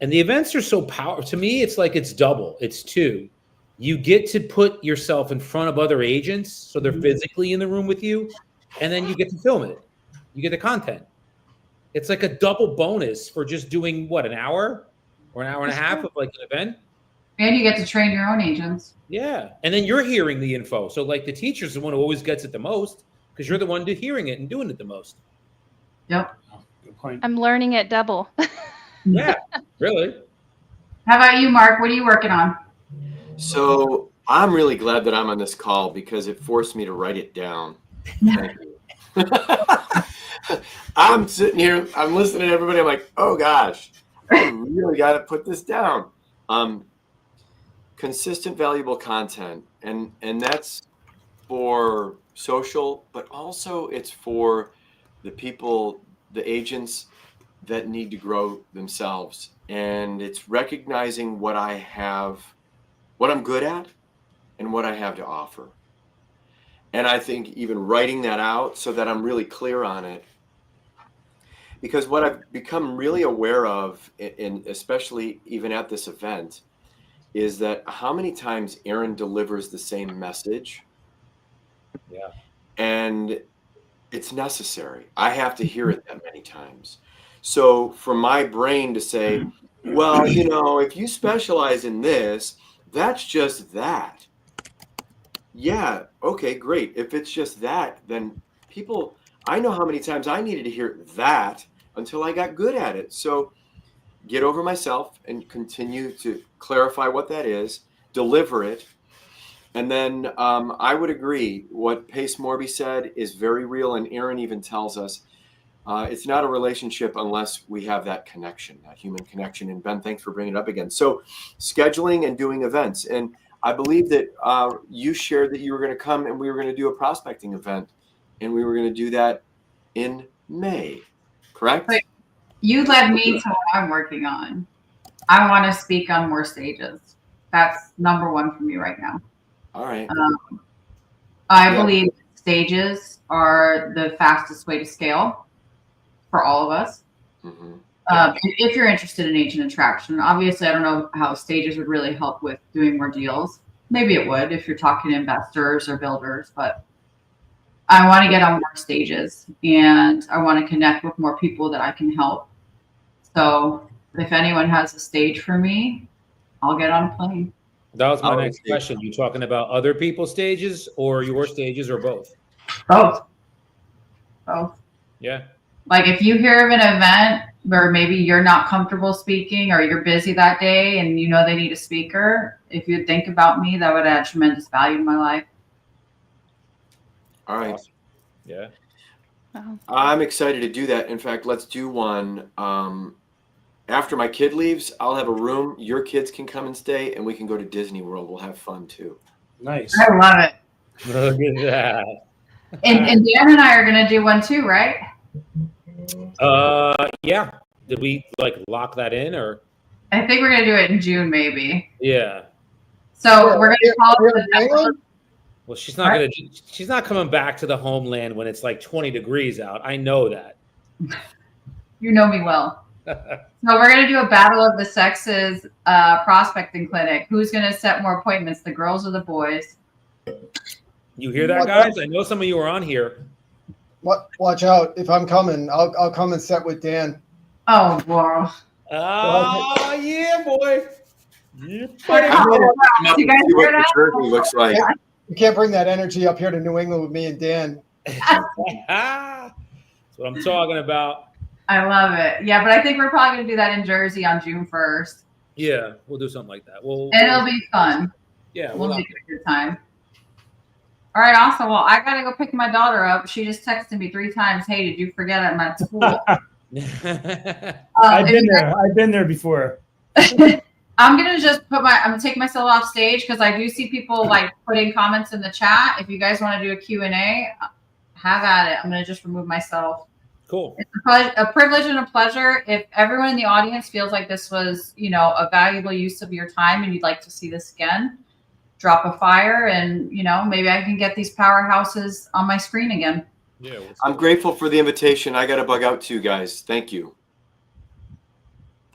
B: And the events are so powerful. To me, it's like it's double. It's two. You get to put yourself in front of other agents, so they're physically in the room with you, and then you get to film it. You get the content. It's like a double bonus for just doing what, an hour or an hour and a half of like an event.
C: And you get to train your own agents.
B: Yeah, and then you're hearing the info. So like the teacher's the one who always gets it the most because you're the one hearing it and doing it the most.
C: Yep.
F: Good point.
E: I'm learning it double.
B: Yeah, really.
C: How about you, Mark? What are you working on?
D: So I'm really glad that I'm on this call because it forced me to write it down. Thank you. I'm sitting here, I'm listening to everybody. I'm like, oh gosh, I really got to put this down. Consistent, valuable content. And that's for social, but also it's for the people, the agents that need to grow themselves. And it's recognizing what I have, what I'm good at, and what I have to offer. And I think even writing that out so that I'm really clear on it. Because what I've become really aware of, and especially even at this event, is that how many times Aaron delivers the same message.
B: Yeah.
D: And it's necessary. I have to hear it that many times. So for my brain to say, well, if you specialize in this, that's just that. Yeah. Okay, great. If it's just that, then people, I know how many times I needed to hear that until I got good at it. So get over myself and continue to clarify what that is, deliver it. And then I would agree. What Pace Morby said is very real. And Aaron even tells us it's not a relationship unless we have that connection, that human connection. And Ben, thanks for bringing it up again. So scheduling and doing events. And I believe that you shared that you were going to come and we were going to do a prospecting event. And we were going to do that in May, correct?
C: Right. You led me to what I'm working on. I want to speak on more stages. That's number one for me right now.
D: All right.
C: I believe stages are the fastest way to scale for all of us.
D: Mm-hmm.
C: If you're interested in agent attraction, obviously, I don't know how stages would really help with doing more deals. Maybe it would if you're talking to investors or builders, but I want to get on more stages and I want to connect with more people that I can help. So if anyone has a stage for me, I'll get on a plane.
B: That was my next question. You talking about other people's stages or your stages or both?
C: Both. Both.
B: Yeah.
C: Like if you hear of an event where maybe you're not comfortable speaking or you're busy that day and you know they need a speaker, if you think about me, that would add tremendous value to my life.
D: All right.
B: Awesome. Yeah.
D: I'm excited to do that. In fact, let's do one. After my kid leaves, I'll have a room. Your kids can come and stay, and we can go to Disney World. We'll have fun too.
F: Nice.
C: I love it.
B: Look at that.
C: And Dan and I are going to do one too, right?
B: Yeah. Did we like lock that in or?
C: I think we're going to do it in June, maybe.
B: Yeah.
C: So we're going to call it the
B: Well, she's not gonna. She's not coming back to the homeland when it's like 20 degrees out. I know that.
C: You know me well. So we're going to do a battle of the sexes prospecting clinic. Who's going to set more appointments, the girls or the boys?
B: You hear that, guys? I know some of you are on here.
A: Watch out! If I'm coming, I'll come and set with Dan.
C: Oh, wow.
B: Oh yeah, boy. Yeah,
C: You guys hear that?
D: Jersey looks like.
A: You can't bring that energy up here to New England with me and Dan.
B: That's what I'm talking about.
C: I love it. Yeah, but I think we're probably going to do that in Jersey on June 1st.
B: Yeah, we'll do something like that. And
C: it'll be fun.
B: Yeah,
C: we'll make it a good time. All right, awesome. Well, I got to go pick my daughter up. She just texted me 3 times. Hey, did you forget I'm at school?
F: I've been there before.
C: I'm going to just I'm going to take myself off stage because I do see people like putting comments in the chat. If you guys want to do a Q&A, have at it. I'm going to just remove myself.
B: Cool.
C: It's a privilege and a pleasure. If everyone in the audience feels like this was, a valuable use of your time and you'd like to see this again, drop a fire and, maybe I can get these powerhouses on my screen again.
B: Yeah.
D: I'm grateful for the invitation. I got to bug out too, guys. Thank you.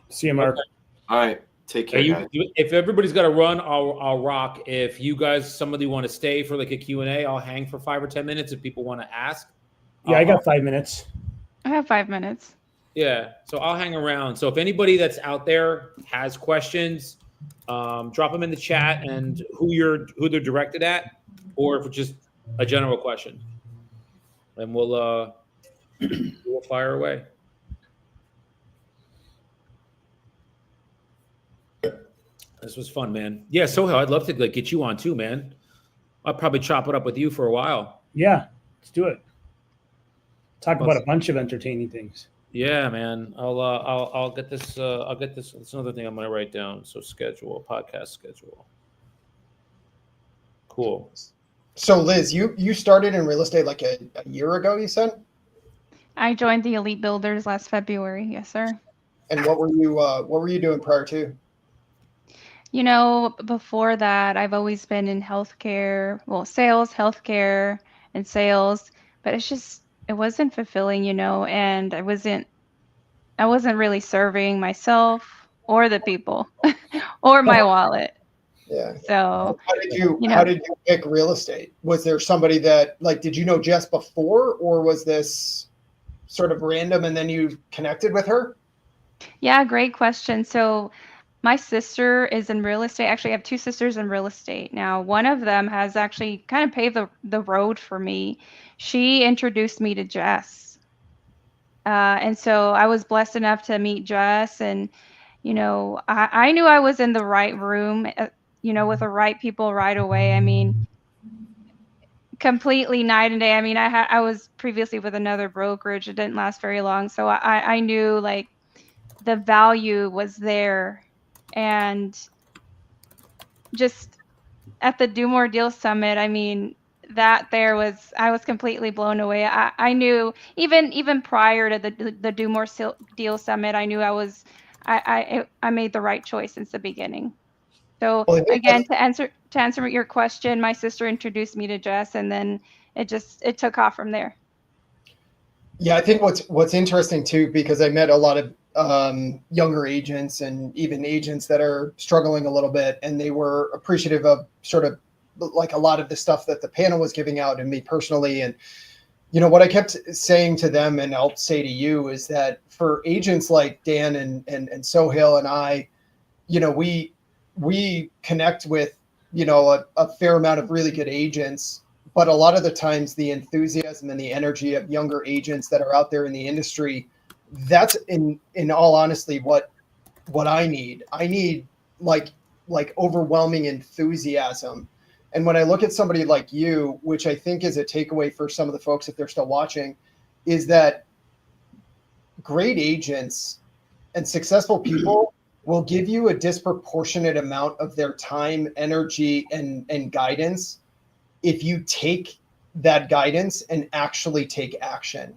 F: See you, Mark.
D: All right. Take care, guys.
B: If everybody's got to run, I'll rock. If you guys, somebody want to stay for like a Q&A, I'll hang for 5 or 10 minutes if people want to ask.
F: Yeah, I got 5 minutes.
E: I have 5 minutes.
B: Yeah, so I'll hang around. So if anybody that's out there has questions, drop them in the chat and who they're directed at, or if it's just a general question, and we'll fire away. This was fun, man. Yeah, Sohail, I'd love to get you on too, man. I'll probably chop it up with you for a while.
F: Yeah, let's do it. Talk about a bunch of entertaining things.
B: Yeah, man. I'll get this. I'll get this. It's another thing I'm going to write down. So podcast schedule. Cool.
A: So Liz, you started in real estate like a year ago, you said?
E: I joined the Elite Builders last February. Yes, sir.
A: And what were you doing prior to?
E: Before that, I've always been in healthcare, sales, healthcare, and sales, but it wasn't fulfilling, and I wasn't really serving myself or the people or my wallet.
A: Yeah.
E: So
A: how did you pick real estate? Was there somebody that did you know Jess before, or was this sort of random and then you connected with her?
E: Yeah, great question. So My sister is in real estate. Actually, I have two sisters in real estate. Now, one of them has actually kind of paved the road for me. She introduced me to Jess. And so I was blessed enough to meet Jess. And, I knew I was in the right room, with the right people right away. I mean, completely night and day. I mean, I was previously with another brokerage. It didn't last very long. So I knew like the value was there. And just at the Do More Deal Summit, I mean, I was completely blown away. I knew even prior to the Do More Deal Summit, I knew I made the right choice since the beginning. So
A: Well, I think
E: again, to answer your question, my sister introduced me to Jess, and then it took off from there.
A: Yeah, I think what's interesting too, because I met a lot of younger agents and even agents that are struggling a little bit, and they were appreciative of sort of like a lot of the stuff that the panel was giving out and me personally. And what I kept saying to them, and I'll say to you, is that for agents like Dan and Sohail and I, we connect with a fair amount of really good agents. But a lot of the times the enthusiasm and the energy of younger agents that are out there in the industry, that's in all honesty what I need. I need like overwhelming enthusiasm. And when I look at somebody like you, which I think is a takeaway for some of the folks if they're still watching, is that great agents and successful people will give you a disproportionate amount of their time, energy, and guidance if you take that guidance and actually take action.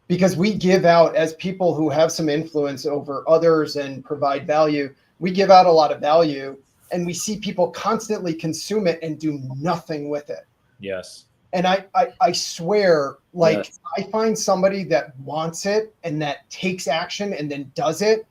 A: Because we give out, as people who have some influence over others and provide value, we give out a lot of value, and we see people constantly consume it and do nothing with it.
B: Yes.
A: And I swear, like,
B: Yes.
A: I find somebody that wants it and that takes action and then does it.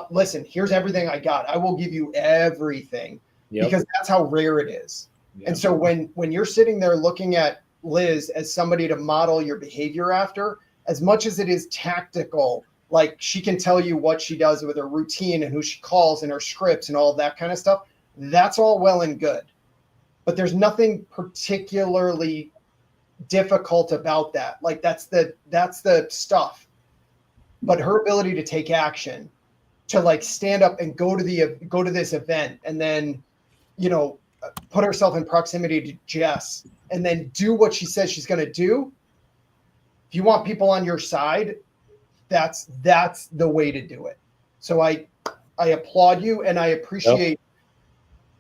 A: Listen, here's everything I got. I will give you everything.
B: Yep.
A: Because that's how rare it is.
B: Yep.
A: And so when you're sitting there looking at Liz as somebody to model your behavior after, as much as it is tactical, like she can tell you what she does with her routine and who she calls and her scripts and all that kind of stuff, that's all well and good. But there's nothing particularly difficult about that. Like that's the stuff. But her ability to take action, to like stand up and go to this event, and then, put herself in proximity to Jess, and then do what she says she's going to do. If you want people on your side, that's the way to do it. So I applaud you, and I appreciate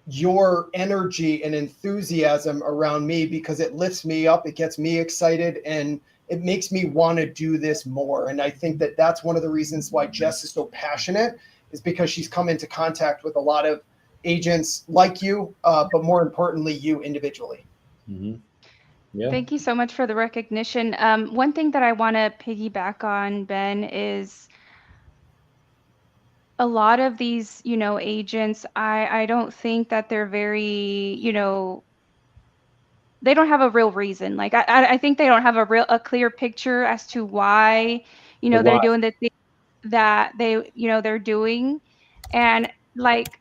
A: your energy and enthusiasm around me, because it lifts me up, it gets me excited, and it makes me want to do this more. And I think that that's one of the reasons why Jess is so passionate, is because she's come into contact with a lot of agents like you, but more importantly, you individually.
B: Mm-hmm. Yeah.
E: Thank you so much for the recognition. One thing that I want to piggyback on, Ben, is a lot of these, agents, I don't think that they're very, they don't have a real reason. Like I think they don't have a clear picture as to why, they're doing the thing that they're doing. And like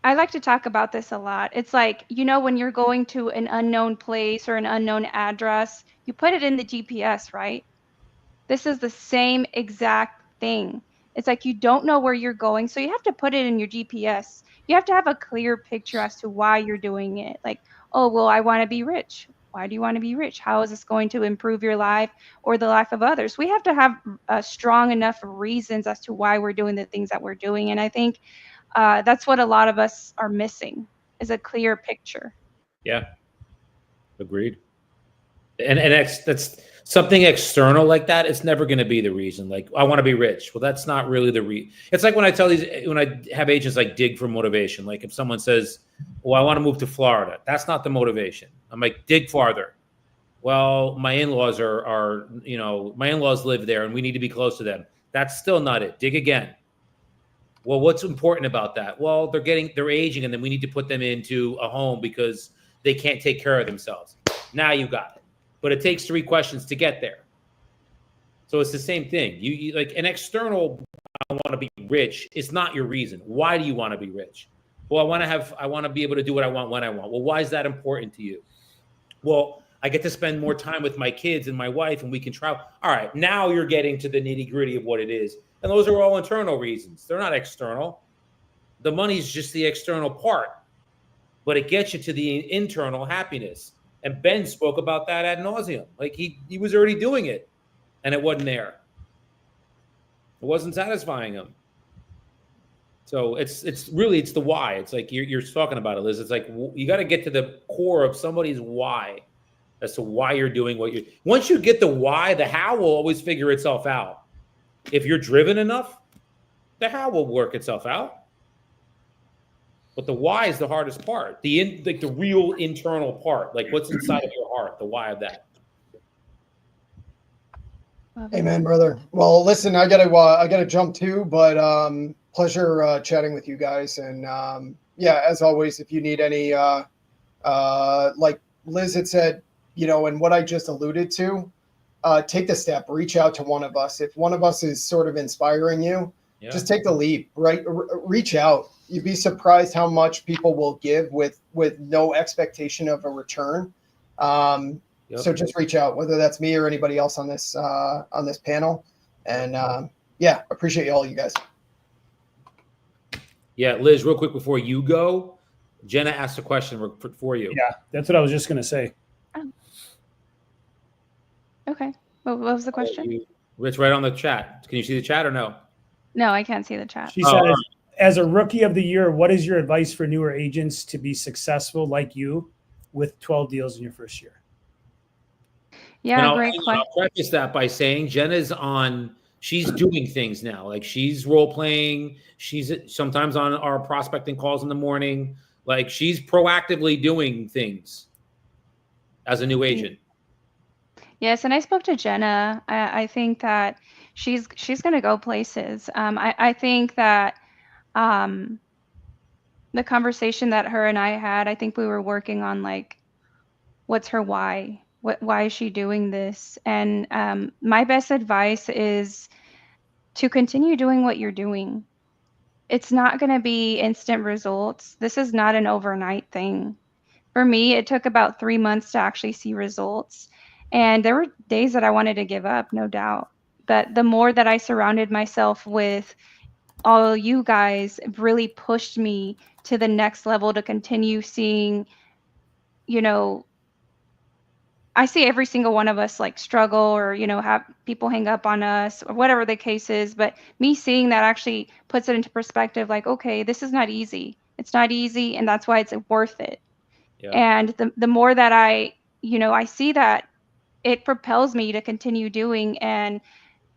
E: I like to talk about this a lot. It's like, when you're going to an unknown place or an unknown address, you put it in the GPS, right? This is the same exact thing. It's like you don't know where you're going, so you have to put it in your GPS. You have to have a clear picture as to why you're doing it. Like, oh, well, I want to be rich. Why do you want to be rich? How is this going to improve your life or the life of others? We have to have strong enough reasons as to why we're doing the things that we're doing. And I think that's what a lot of us are missing, is a clear picture.
B: Yeah. Agreed. And that's something external like that. It's never going to be the reason. Like, I want to be rich. Well, that's not really the reason. It's like when I have agents like dig for motivation. Like if someone says, well, I want to move to Florida. That's not the motivation. I'm like, dig farther. Well, my in-laws are my in-laws live there and we need to be close to them. That's still not it. Dig again. Well, what's important about that? Well, they're aging, and then we need to put them into a home because they can't take care of themselves. Now you got it. But it takes 3 questions to get there. So it's the same thing. You like an external want to be rich is not your reason. Why do you want to be rich? Well, I want to be able to do what I want when I want. Well, why is that important to you? Well, I get to spend more time with my kids and my wife, and we can travel. All right, now you're getting to the nitty gritty of what it is. And those are all internal reasons. They're not external. The money's just the external part, but it gets you to the internal happiness. And Ben spoke about that ad nauseum. Like he was already doing it, and it wasn't there. It wasn't satisfying him. So it's the why. It's like you're talking about it, Liz. It's like you got to get to the core of somebody's why as to why you're doing what you're. Once you get the why, the how will always figure itself out. If you're driven enough, the how will work itself out. But the why is the hardest part. The real internal part, like what's inside of your heart, the why of that.
A: Amen, brother. Well, listen, I gotta jump too, but pleasure chatting with you guys. And yeah, as always, if you need any, like Liz had said, and what I just alluded to, take the step, reach out to one of us. If one of us is sort of inspiring you, just take the leap, right? Reach out. You'd be surprised how much people will give with no expectation of a return. So just reach out, whether that's me or anybody else on this panel. And yeah, appreciate all you guys.
B: Yeah, Liz, real quick before you go, Jenna asked a question for you.
F: Yeah, that's what I was just going to say.
E: Oh. Okay. What was the question?
B: It's right on the chat. Can you see the chat or no?
E: No, I can't see the chat.
F: She said, as a rookie of the year, what is your advice for newer agents to be successful like you with 12 deals in your first year?
E: Yeah, great question.
B: I'll preface that by saying Jenna's she's doing things now. Like she's role playing. She's sometimes on our prospecting calls in the morning. Like she's proactively doing things as a new agent.
E: Yes, and I spoke to Jenna. I think that she's going to go places. I think that the conversation that her and I had, I think we were working on like, what's her why? Why is she doing this? And my best advice is to continue doing what you're doing. It's not going to be instant results. This is not an overnight thing. For me, it took about 3 months to actually see results. And there were days that I wanted to give up, no doubt. But the more that I surrounded myself with all you guys, it really pushed me to the next level to continue seeing, I see every single one of us like struggle or, have people hang up on us or whatever the case is. But me seeing that actually puts it into perspective, like, okay, this is not easy. It's not easy. And that's why it's worth it. Yeah. And the more that I see that, it propels me to continue doing and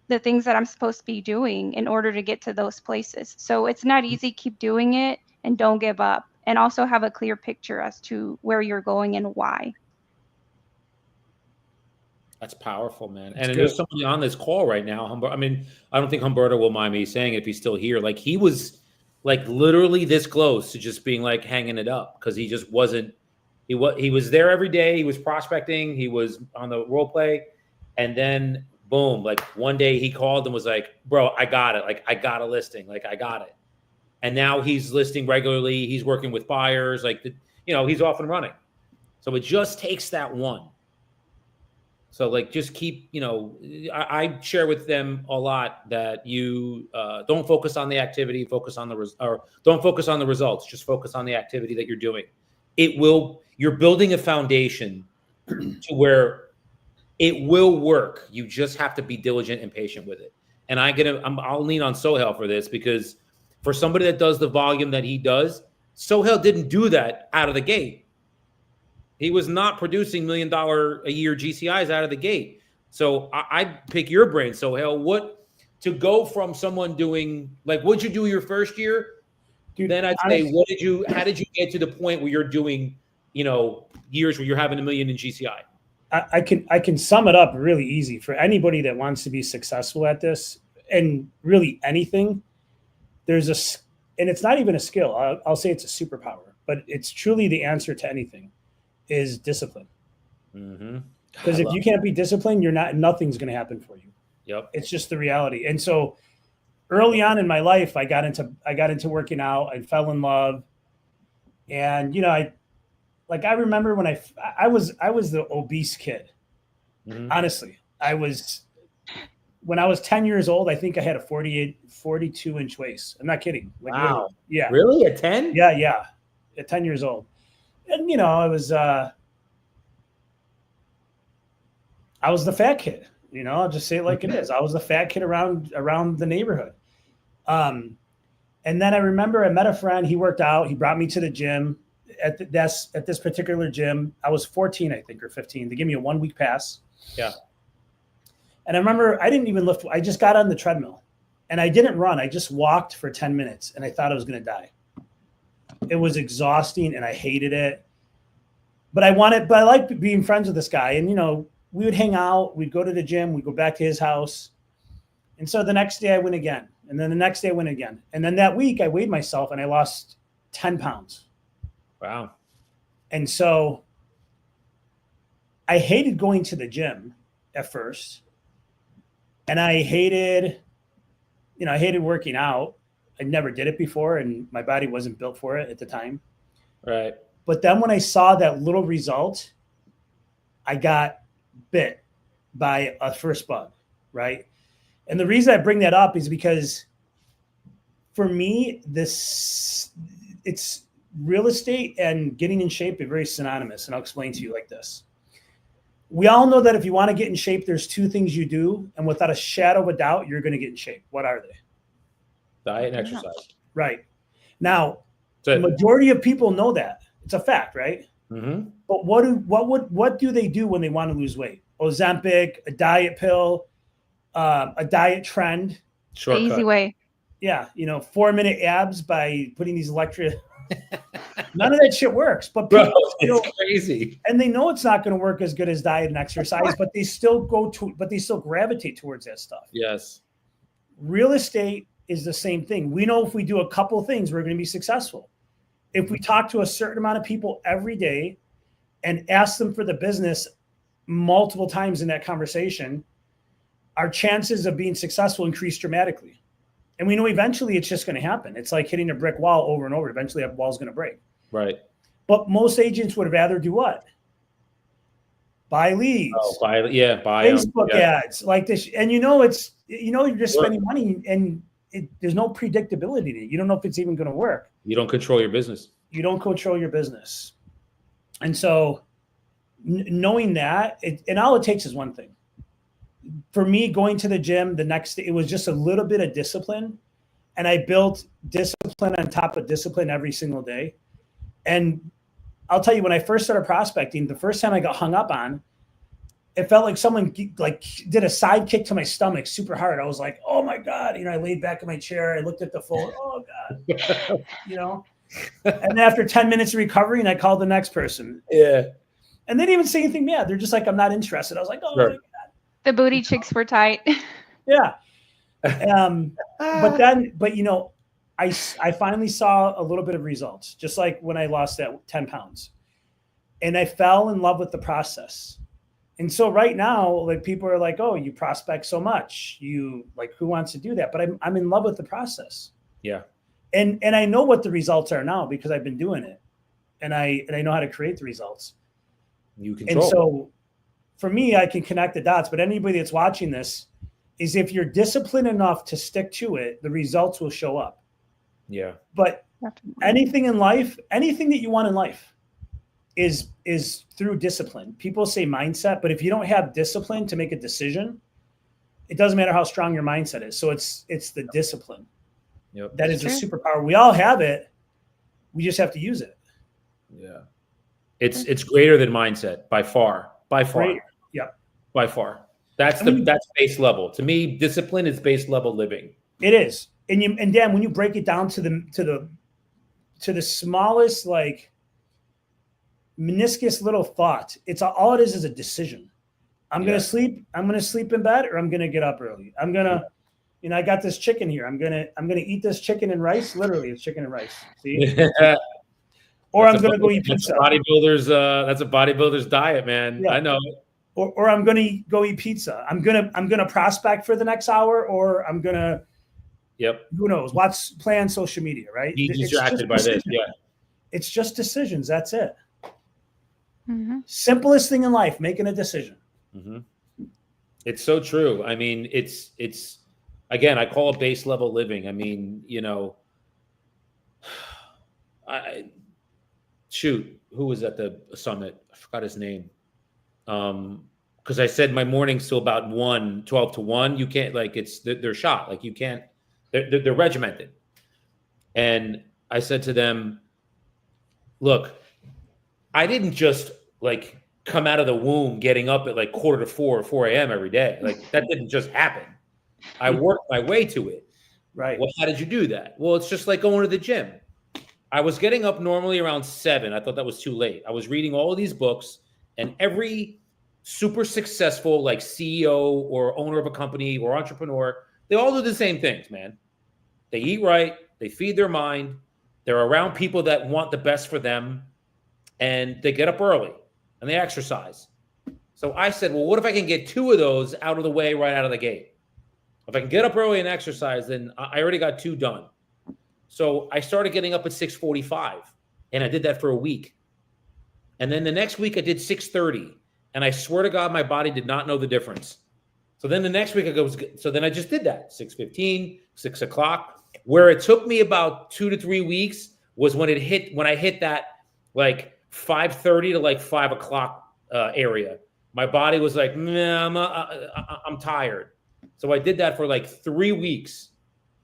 E: the things that I'm supposed to be doing in order to get to those places. So it's not easy. Keep doing it and don't give up. And also have a clear picture as to where you're going and why.
B: That's powerful, man. And there's somebody on this call right now. I mean, I don't think Humberto will mind me saying it if he's still here. Like he was like literally this close to just being like hanging it up because he just wasn't. He was there every day. He was prospecting. He was on the role play, and then boom, like one day he called and was like, "Bro, I got it. Like I got a listing. Like I got it." And now he's listing regularly. He's working with buyers. Like he's off and running. So it just takes that one. So like, just keep, I share with them a lot that you don't focus on the activity, don't focus on the results, just focus on the activity that you're doing. You're building a foundation to where it will work. You just have to be diligent and patient with it. And I'll lean on Sohail for this because for somebody that does the volume that he does, Sohail didn't do that out of the gate. He was not producing $1 million a year GCIs out of the gate. So I'd pick your brain, Sohail. To go from someone doing like, what'd you do your first year? Dude, then I'd say, how did you get to the point where you're doing, years where you're having $1 million in GCI?
F: I can sum it up really easy for anybody that wants to be successful at this and really anything. And it's not even a skill. I'll say it's a superpower, but it's truly the answer to anything. Is discipline. Because if you can't be disciplined, nothing's going to happen for you.
B: Yep.
F: It's just the reality. And so early on in my life, I got into working out. I fell in love, and I remember when I was the obese kid.
B: Mhm.
F: Honestly, when I was 10 years old, I think I had a 42-inch waist. I'm not kidding. Like,
B: Wow.
F: literally. Yeah.
B: Really? At 10?
F: Yeah. At 10 years old. And, I was the fat kid, I'll just say it like it is. I was the fat kid around the neighborhood. And then I remember I met a friend, he worked out. He brought me to the gym at this particular gym. I was 14, I think, or 15. They gave me a 1-week pass.
B: Yeah.
F: And I remember I didn't even lift. I just got on the treadmill and I didn't run. I just walked for 10 minutes and I thought I was going to die. It was exhausting and I hated it. But I liked being friends with this guy. And, we would hang out. We'd go to the gym. We'd go back to his house. And so the next day I went again. And then the next day I went again. And then that week I weighed myself and I lost 10 pounds.
B: Wow.
F: And so I hated going to the gym at first. And I hated working out. I never did it before and my body wasn't built for it at the time.
B: Right.
F: But then when I saw that little result, I got bit by a first bug, right? And the reason I bring that up is because for me, it's real estate and getting in shape are very synonymous. And I'll explain to you like this. We all know that if you want to get in shape, there's 2 things you do. And without a shadow of a doubt, you're going to get in shape. What are they?
B: Diet and exercise.
F: Right. Now,
B: So,
F: the majority of people know that. It's a fact, right?
B: mm-hmm.
F: But what do they do when they want to lose weight? Ozempic, a diet pill, a diet trend.
E: The
B: Shortcut.
E: easy way.
F: Yeah, 4-minute abs by putting these electric. None of that shit works. But
B: Bro,
F: people
B: it's crazy.
F: and they know it's not going to work as good as diet and exercise, but they still gravitate towards that stuff.
B: Yes.
F: Real estate is the same thing. We know if we do a couple of things, we're going to be successful. If we talk to a certain amount of people every day and ask them for the business multiple times in that conversation, our chances of being successful increase dramatically. And we know eventually it's just going to happen. It's like hitting a brick wall over and over. Eventually that wall's going to break.
B: Right.
F: But most agents would rather do what? Buy leads.
B: Oh, buy
F: Facebook ads like this. And you're just spending money and there's no predictability to it. You don't know if it's even going to work.
B: You don't control your business.
F: You don't control your business. And so knowing that, and all it takes is one thing. For me, going to the gym the next day, it was just a little bit of discipline. And I built discipline on top of discipline every single day. And I'll tell you, when I first started prospecting, the first time I got hung up on, it felt like someone did a side kick to my stomach super hard. I was like, oh my God. I laid back in my chair. I looked at the phone. Oh God. And after 10 minutes of recovery, and I called the next person.
B: Yeah.
F: And they didn't even say anything bad. They're just like, I'm not interested. I was like, oh
B: Sure.
F: my God.
E: The booty chicks were tight.
F: Yeah. I finally saw a little bit of results, just like when I lost that 10 pounds. And I fell in love with the process. And so right now, like, people are like, oh, you prospect so much. Who wants to do that? But I'm in love with the process.
B: Yeah.
F: And I know what the results are now because I've been doing it. And I know how to create the results.
B: You control.
F: And so for me, I can connect the dots, but anybody that's watching this is, if you're disciplined enough to stick to it, the results will show up.
B: Yeah.
F: But
E: Definitely.
F: anything in life, anything that you want in life is through discipline. People say mindset, but if you don't have discipline to make a decision, it doesn't matter how strong your mindset is. So it's the discipline.
B: Yep.
F: That is
E: True.
F: a superpower. We all have it. We just have to use it.
B: Yeah. It's greater than mindset by far. By far.
F: Great. Yep.
B: By far. That's base level. To me, discipline is base level living.
F: It is. And Dan, when you break it down to the smallest, like, meniscus little thought, all it is a decision. I'm going to sleep in bed, or I'm going to get up early. I'm going to, I got this chicken here. I'm going to eat this chicken and rice. Literally, it's chicken and rice. See? Or I'm going to go eat pizza.
B: That's a bodybuilder's diet, man.
F: Yeah.
B: I know.
F: Or I'm going to go eat pizza. I'm going to prospect for the next hour, or I'm going to
B: Yep.
F: Who knows? Play on social media, right?
B: Be
F: It's
B: distracted
F: just
B: by this.
F: decisions.
B: Yeah.
F: It's just decisions. That's it.
E: Mm-hmm.
F: Simplest thing in life, making a decision.
B: Mm-hmm. It's so true. I mean, it's again, I call it base level living. I mean, you know, who was at the summit? I forgot his name. Because I said my morning's till about 12 to 1. You can't, like, they're shot. Like, you can't, they're regimented. And I said to them, look, I didn't just like come out of the womb getting up at like 3:45 or 4 a.m. every day. Like, that didn't just happen. I worked my way to it.
F: Right.
B: Well, how did you do that? Well, it's just like going to the gym. I was getting up normally around 7. I thought that was too late. I was reading all of these books, and every super successful like CEO or owner of a company or entrepreneur, they all do the same things, man. They eat right, they feed their mind, they're around people that want the best for them, and they get up early and they exercise. So I said, well, what if I can get 2 of those out of the way right out of the gate? If I can get up early and exercise, then I already got 2 done. So I started getting up at 6:45, and I did that for a week. And then the next week I did 6:30, and I swear to God, my body did not know the difference. So then the next week then I just did that, 6:15, 6 o'clock. Where it took me about 2 to 3 weeks was when I hit that like 5:30 to like 5 o'clock area. My body was like, nah, I'm tired. So I did that for like 3 weeks,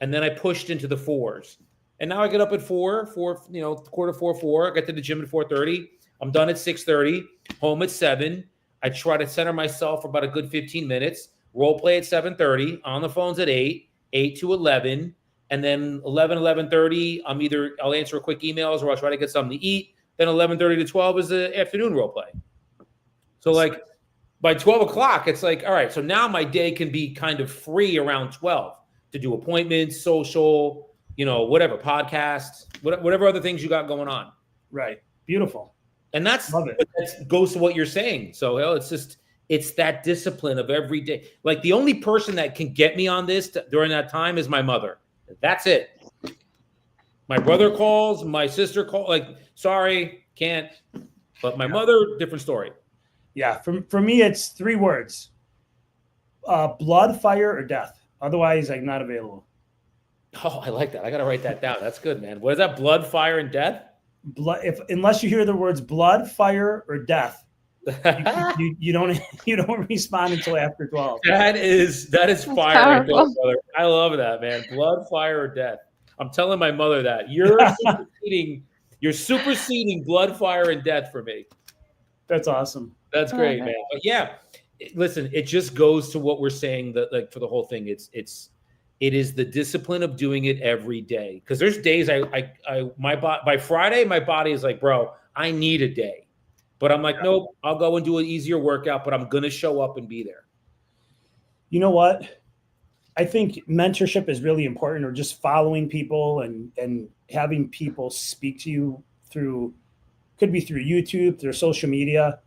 B: and then I pushed into the 4s. And now I get up at 4, you know, 4:45. I get to the gym at 4:30. I'm done at 6:30, home at 7. I try to center myself for about a good 15 minutes, role play at 7:30, on the phones at 8 to 11. And then 11:30, I'll answer quick emails or I'll try to get something to eat. Then 11:30 to 12 is the afternoon role play. So like by 12 o'clock, it's like, all right, so now my day can be kind of free around 12 to do appointments, social, you know, whatever, podcasts, whatever other things you got going on.
F: Right. Beautiful.
B: And that goes to what you're saying. So it's that discipline of every day. Like, the only person that can get me on this during that time is my mother. That's it. My brother calls, my sister calls, like, sorry, can't. But my mother, different story.
F: Yeah. For me, it's 3 words: blood, fire, or death. Otherwise, I'm not available.
B: Oh, I like that. I got to write that down. That's good, man. What is that? Blood, fire, and death?
F: Unless you hear the words blood, fire, or death, you don't respond until after 12.
B: That is fire right there, brother. I love that, man. Blood, fire, or death. I'm telling my mother that you're superseding blood, fire, and death for me.
F: That's awesome.
B: That's great, man. But yeah, listen, it just goes to what we're saying, that like for the whole thing, it is the discipline of doing it every day. Because there's days by Friday, my body is like, bro, I need a day. But I'm like, nope, I'll go and do an easier workout, but I'm going to show up and be there.
F: You know what? I think mentorship is really important, or just following people and having people speak to you could be through YouTube, through social media.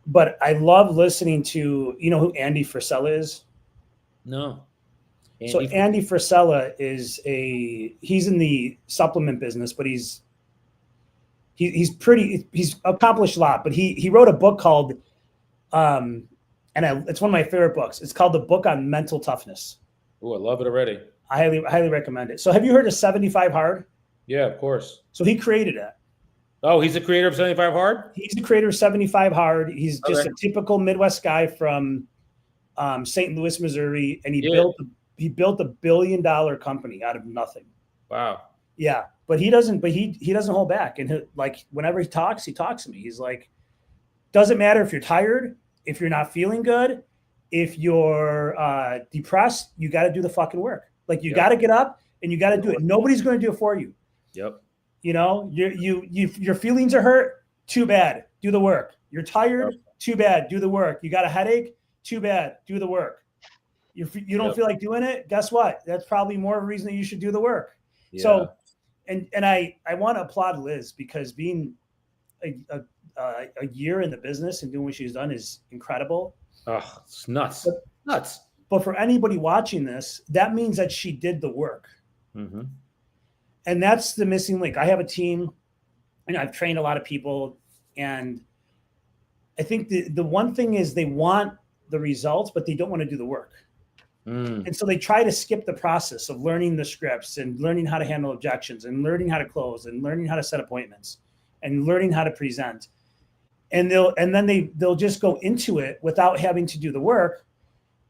F: But I love listening to, you know who Andy Frisella is?
B: No.
F: Andy Frisella he's in the supplement business, but he's accomplished a lot, but he wrote a book called, it's one of my favorite books. It's called The Book on Mental Toughness.
B: Oh, I love it already.
F: I highly recommend it. So have you heard of 75 Hard?
B: Yeah, of course.
F: So he created it.
B: Oh, he's the creator of 75 Hard?
F: He's the creator of 75 Hard. He's just a typical Midwest guy from St. Louis, Missouri, and he built a $1 billion company out of nothing.
B: Wow.
F: Yeah, but he doesn't hold back. And like, whenever he talks to me. He's like, doesn't matter if you're tired, if you're not feeling good, if you're depressed, you got to do the fucking work. Like, you got to get up and you got to do it. Nobody's going to do it for you.
B: Yep.
F: You know, your feelings are hurt. Too bad. Do the work. You're tired. Too bad. Do the work. You got a headache. Too bad. Do the work. You don't feel like doing it. Guess what? That's probably more of a reason that you should do the work. Yeah. So, and I want to applaud Liz, because being a year in the business and doing what she's done is incredible.
B: Oh, it's nuts. Nuts.
F: But for anybody watching this, that means that she did the work.
B: Mm-hmm.
F: And that's the missing link. I have a team, and I've trained a lot of people. And I think the one thing is they want the results, but they don't want to do the work. And so they try to skip the process of learning the scripts and learning how to handle objections and learning how to close and learning how to set appointments and learning how to present. And then they'll just go into it without having to do the work,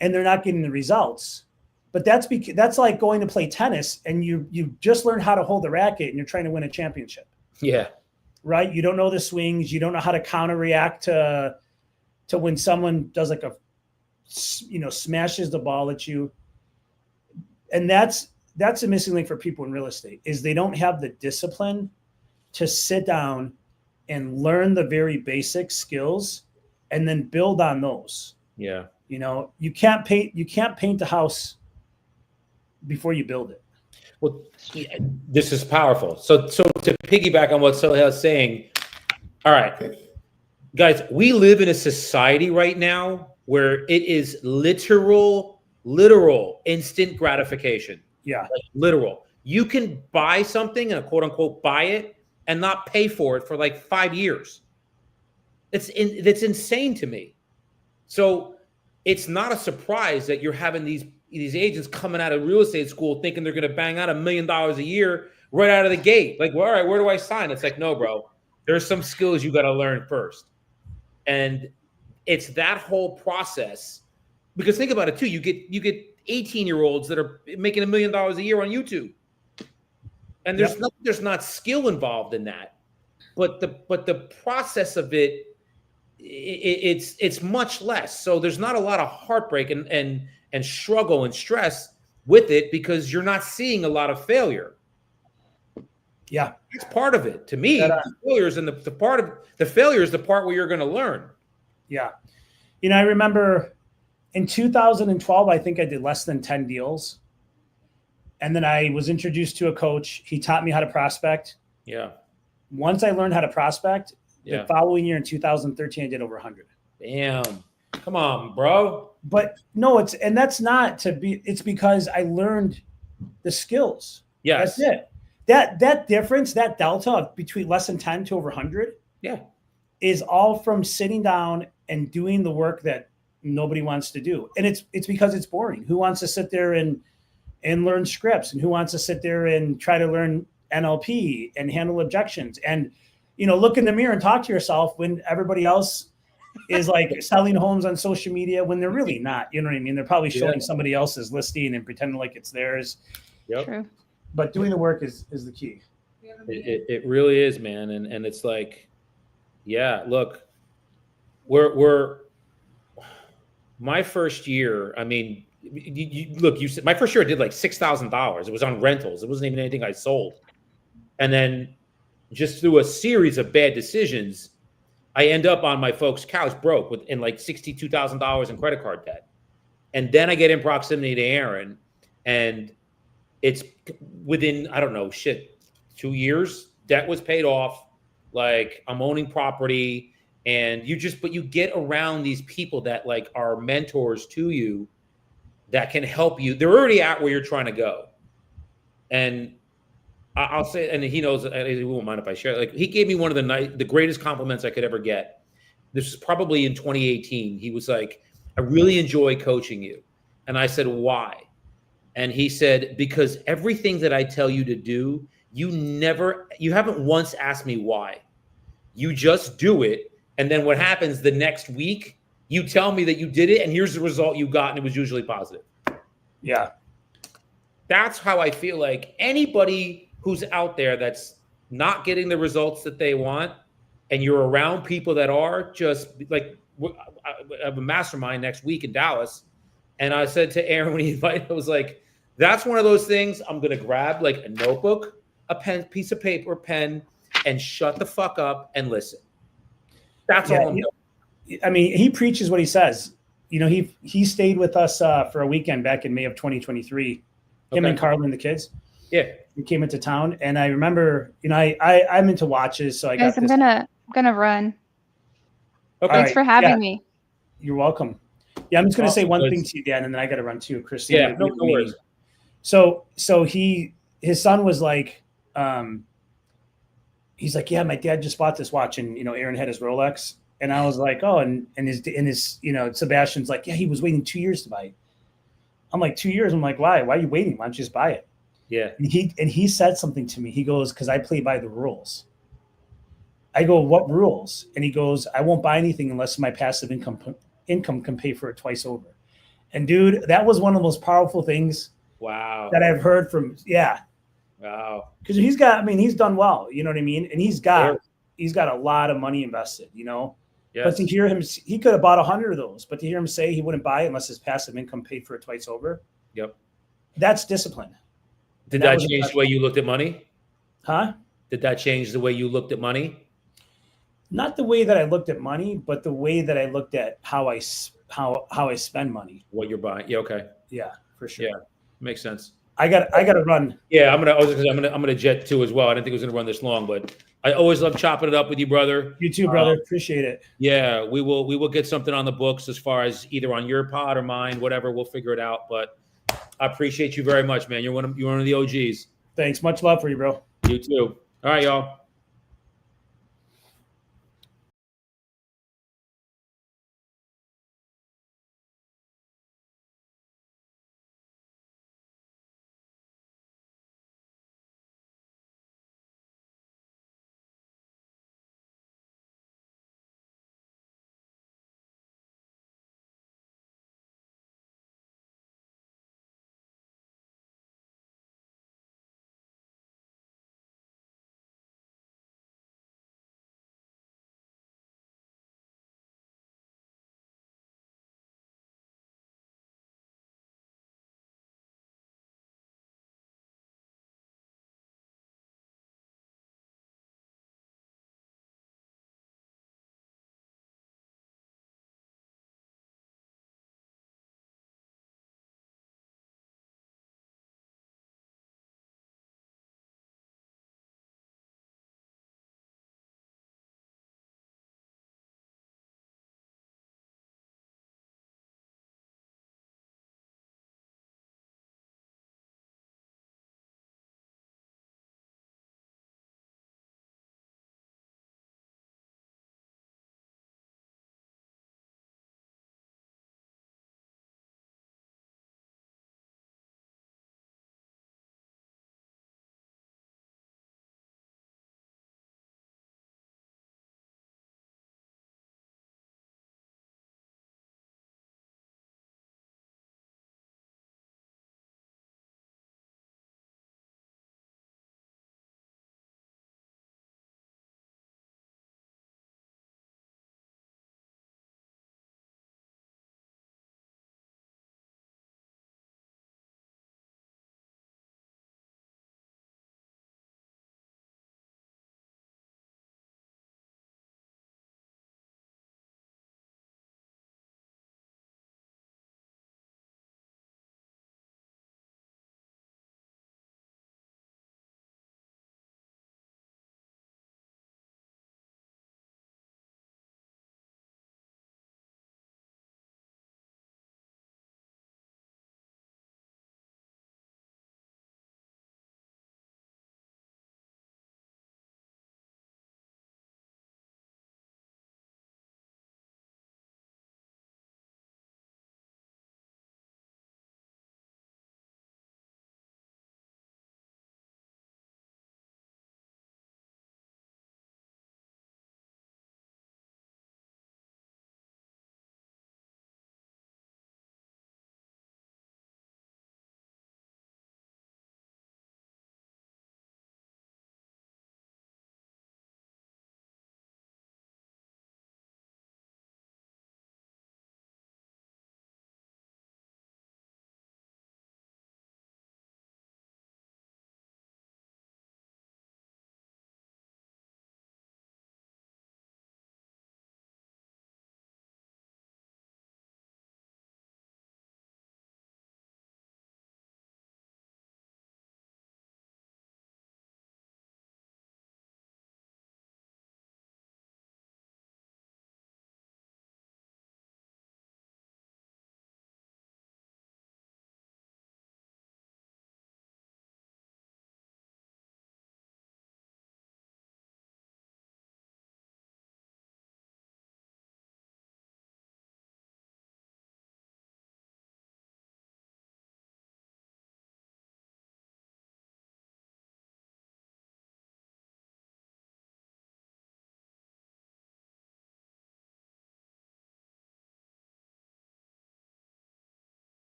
F: and they're not getting the results. But that's like going to play tennis and you just learned how to hold the racket and you're trying to win a championship.
B: Yeah.
F: Right? You don't know the swings. You don't know how to counter react to when someone does like smashes the ball at you. And that's a missing link for people in real estate, is they don't have the discipline to sit down and learn the very basic skills and then build on those.
B: Yeah.
F: You can't paint the house before you build it.
B: Well, this is powerful. So to piggyback on what Sohail is saying, all right, guys, we live in a society right now where it is literal instant gratification.
F: Yeah.
B: Like, literal. You can buy something and quote unquote buy it and not pay for it for like 5 years. That's insane to me. So it's not a surprise that you're having these agents coming out of real estate school thinking they're going to bang out $1 million a year right out of the gate. Like, well, all right, where do I sign? It's like, no, bro, there's some skills you got to learn first. And it's that whole process, because think about it too. You get 18-year-olds that are making $1 million a year on YouTube. And there's not skill involved in that, but the process of it's much less. So there's not a lot of heartbreak and struggle and stress with it because you're not seeing a lot of failure.
F: Yeah,
B: that's part of it. To me, the failures and the failure is the part where you're going to learn.
F: Yeah, I remember in 2012, I think I did less than 10 deals. And then I was introduced to a coach. He taught me how to prospect.
B: Yeah.
F: Once I learned how to prospect, the following year in 2013, I did over 100.
B: Damn. Come on, bro.
F: But no, it's because I learned the skills.
B: Yes.
F: That's it. That difference, that delta between less than 10 to over 100 is all from sitting down and doing the work that nobody wants to do. And it's because it's boring. Who wants to sit there and learn scripts, and who wants to sit there and try to learn NLP and handle objections and, look in the mirror and talk to yourself when everybody else is like selling homes on social media when they're really not, you know what I mean? They're probably showing somebody else's listing and pretending like it's theirs.
B: Yep.
E: True.
F: But doing the work is the key.
B: It really is, man. And it's like, yeah, look, we're my first year. I mean, you said my first year I did like $6,000. It was on rentals. It wasn't even anything I sold. And then just through a series of bad decisions, I end up on my folks' couch broke in like $62,000 in credit card debt. And then I get in proximity to Aaron, and it's within, I don't know, 2 years, debt was paid off. Like, I'm owning property, and you get around these people that like are mentors to you that can help you. They're already at where you're trying to go. And I'll say, and he knows, he won't mind if I share. Like, he gave me one of the greatest compliments I could ever get. This was probably in 2018. He was like, I really enjoy coaching you. And I said, why? And he said, because everything that I tell you to do, you haven't once asked me why. You just do it. And then what happens the next week, you tell me that you did it, and here's the result you got, and it was usually positive.
F: Yeah.
B: That's how I feel like anybody who's out there that's not getting the results that they want, and you're around people that are, just like, I have a mastermind next week in Dallas. And I said to Aaron when he invited, I was like, that's one of those things I'm going to grab like a notebook, a pen, piece of paper, pen, and shut the fuck up and listen. That's all I'm doing.
F: I mean, he preaches what he says. He stayed with us for a weekend back in May of 2023. Him and Carl and the kids.
B: Yeah.
F: We came into town, and I remember, I'm into watches, so I got this.
E: I'm gonna run.
B: Okay.
E: Thanks for having me.
F: You're welcome. Yeah, I'm just going to say
B: Awesome.
F: one thing to you, Dan, and then I got to run too, Chris.
B: Yeah, no worries.
F: So his son was like, he's like, yeah, my dad just bought this watch, and Aaron had his Rolex, and I was like, oh, and his Sebastian's like, yeah, he was waiting 2 years to buy it. I'm like, 2 years. I'm like, why? Why are you waiting? Why don't you just buy it?
B: Yeah.
F: And he said something to me. He goes, because I play by the rules. I go, what rules? And he goes, I won't buy anything unless my passive income can pay for it twice over. And dude, that was one of the most powerful things
B: Wow.
F: that I've heard from. Yeah.
B: Wow.
F: Because he's done well. You know what I mean? And he's got a lot of money invested, Yes. But to hear him, he could have bought 100 of those, but to hear him say he wouldn't buy it unless his passive income paid for it twice over.
B: Yep.
F: That's discipline.
B: Did that change the way you looked at money?
F: Huh?
B: Did that change the way you looked at money?
F: Not the way that I looked at money, but the way that I looked at how I spend money.
B: What you're buying? Yeah. Okay.
F: Yeah, for sure.
B: Yeah, makes sense.
F: I got to run.
B: Yeah, I'm gonna jet too as well. I didn't think it was gonna run this long, but I always love chopping it up with you, brother.
F: You too, brother. Appreciate it.
B: Yeah, we will get something on the books as far as either on your pod or mine, whatever. We'll figure it out. But I appreciate you very much, man. You're one of the OGs.
F: Thanks. Much love for you, bro.
B: You too. All right, y'all.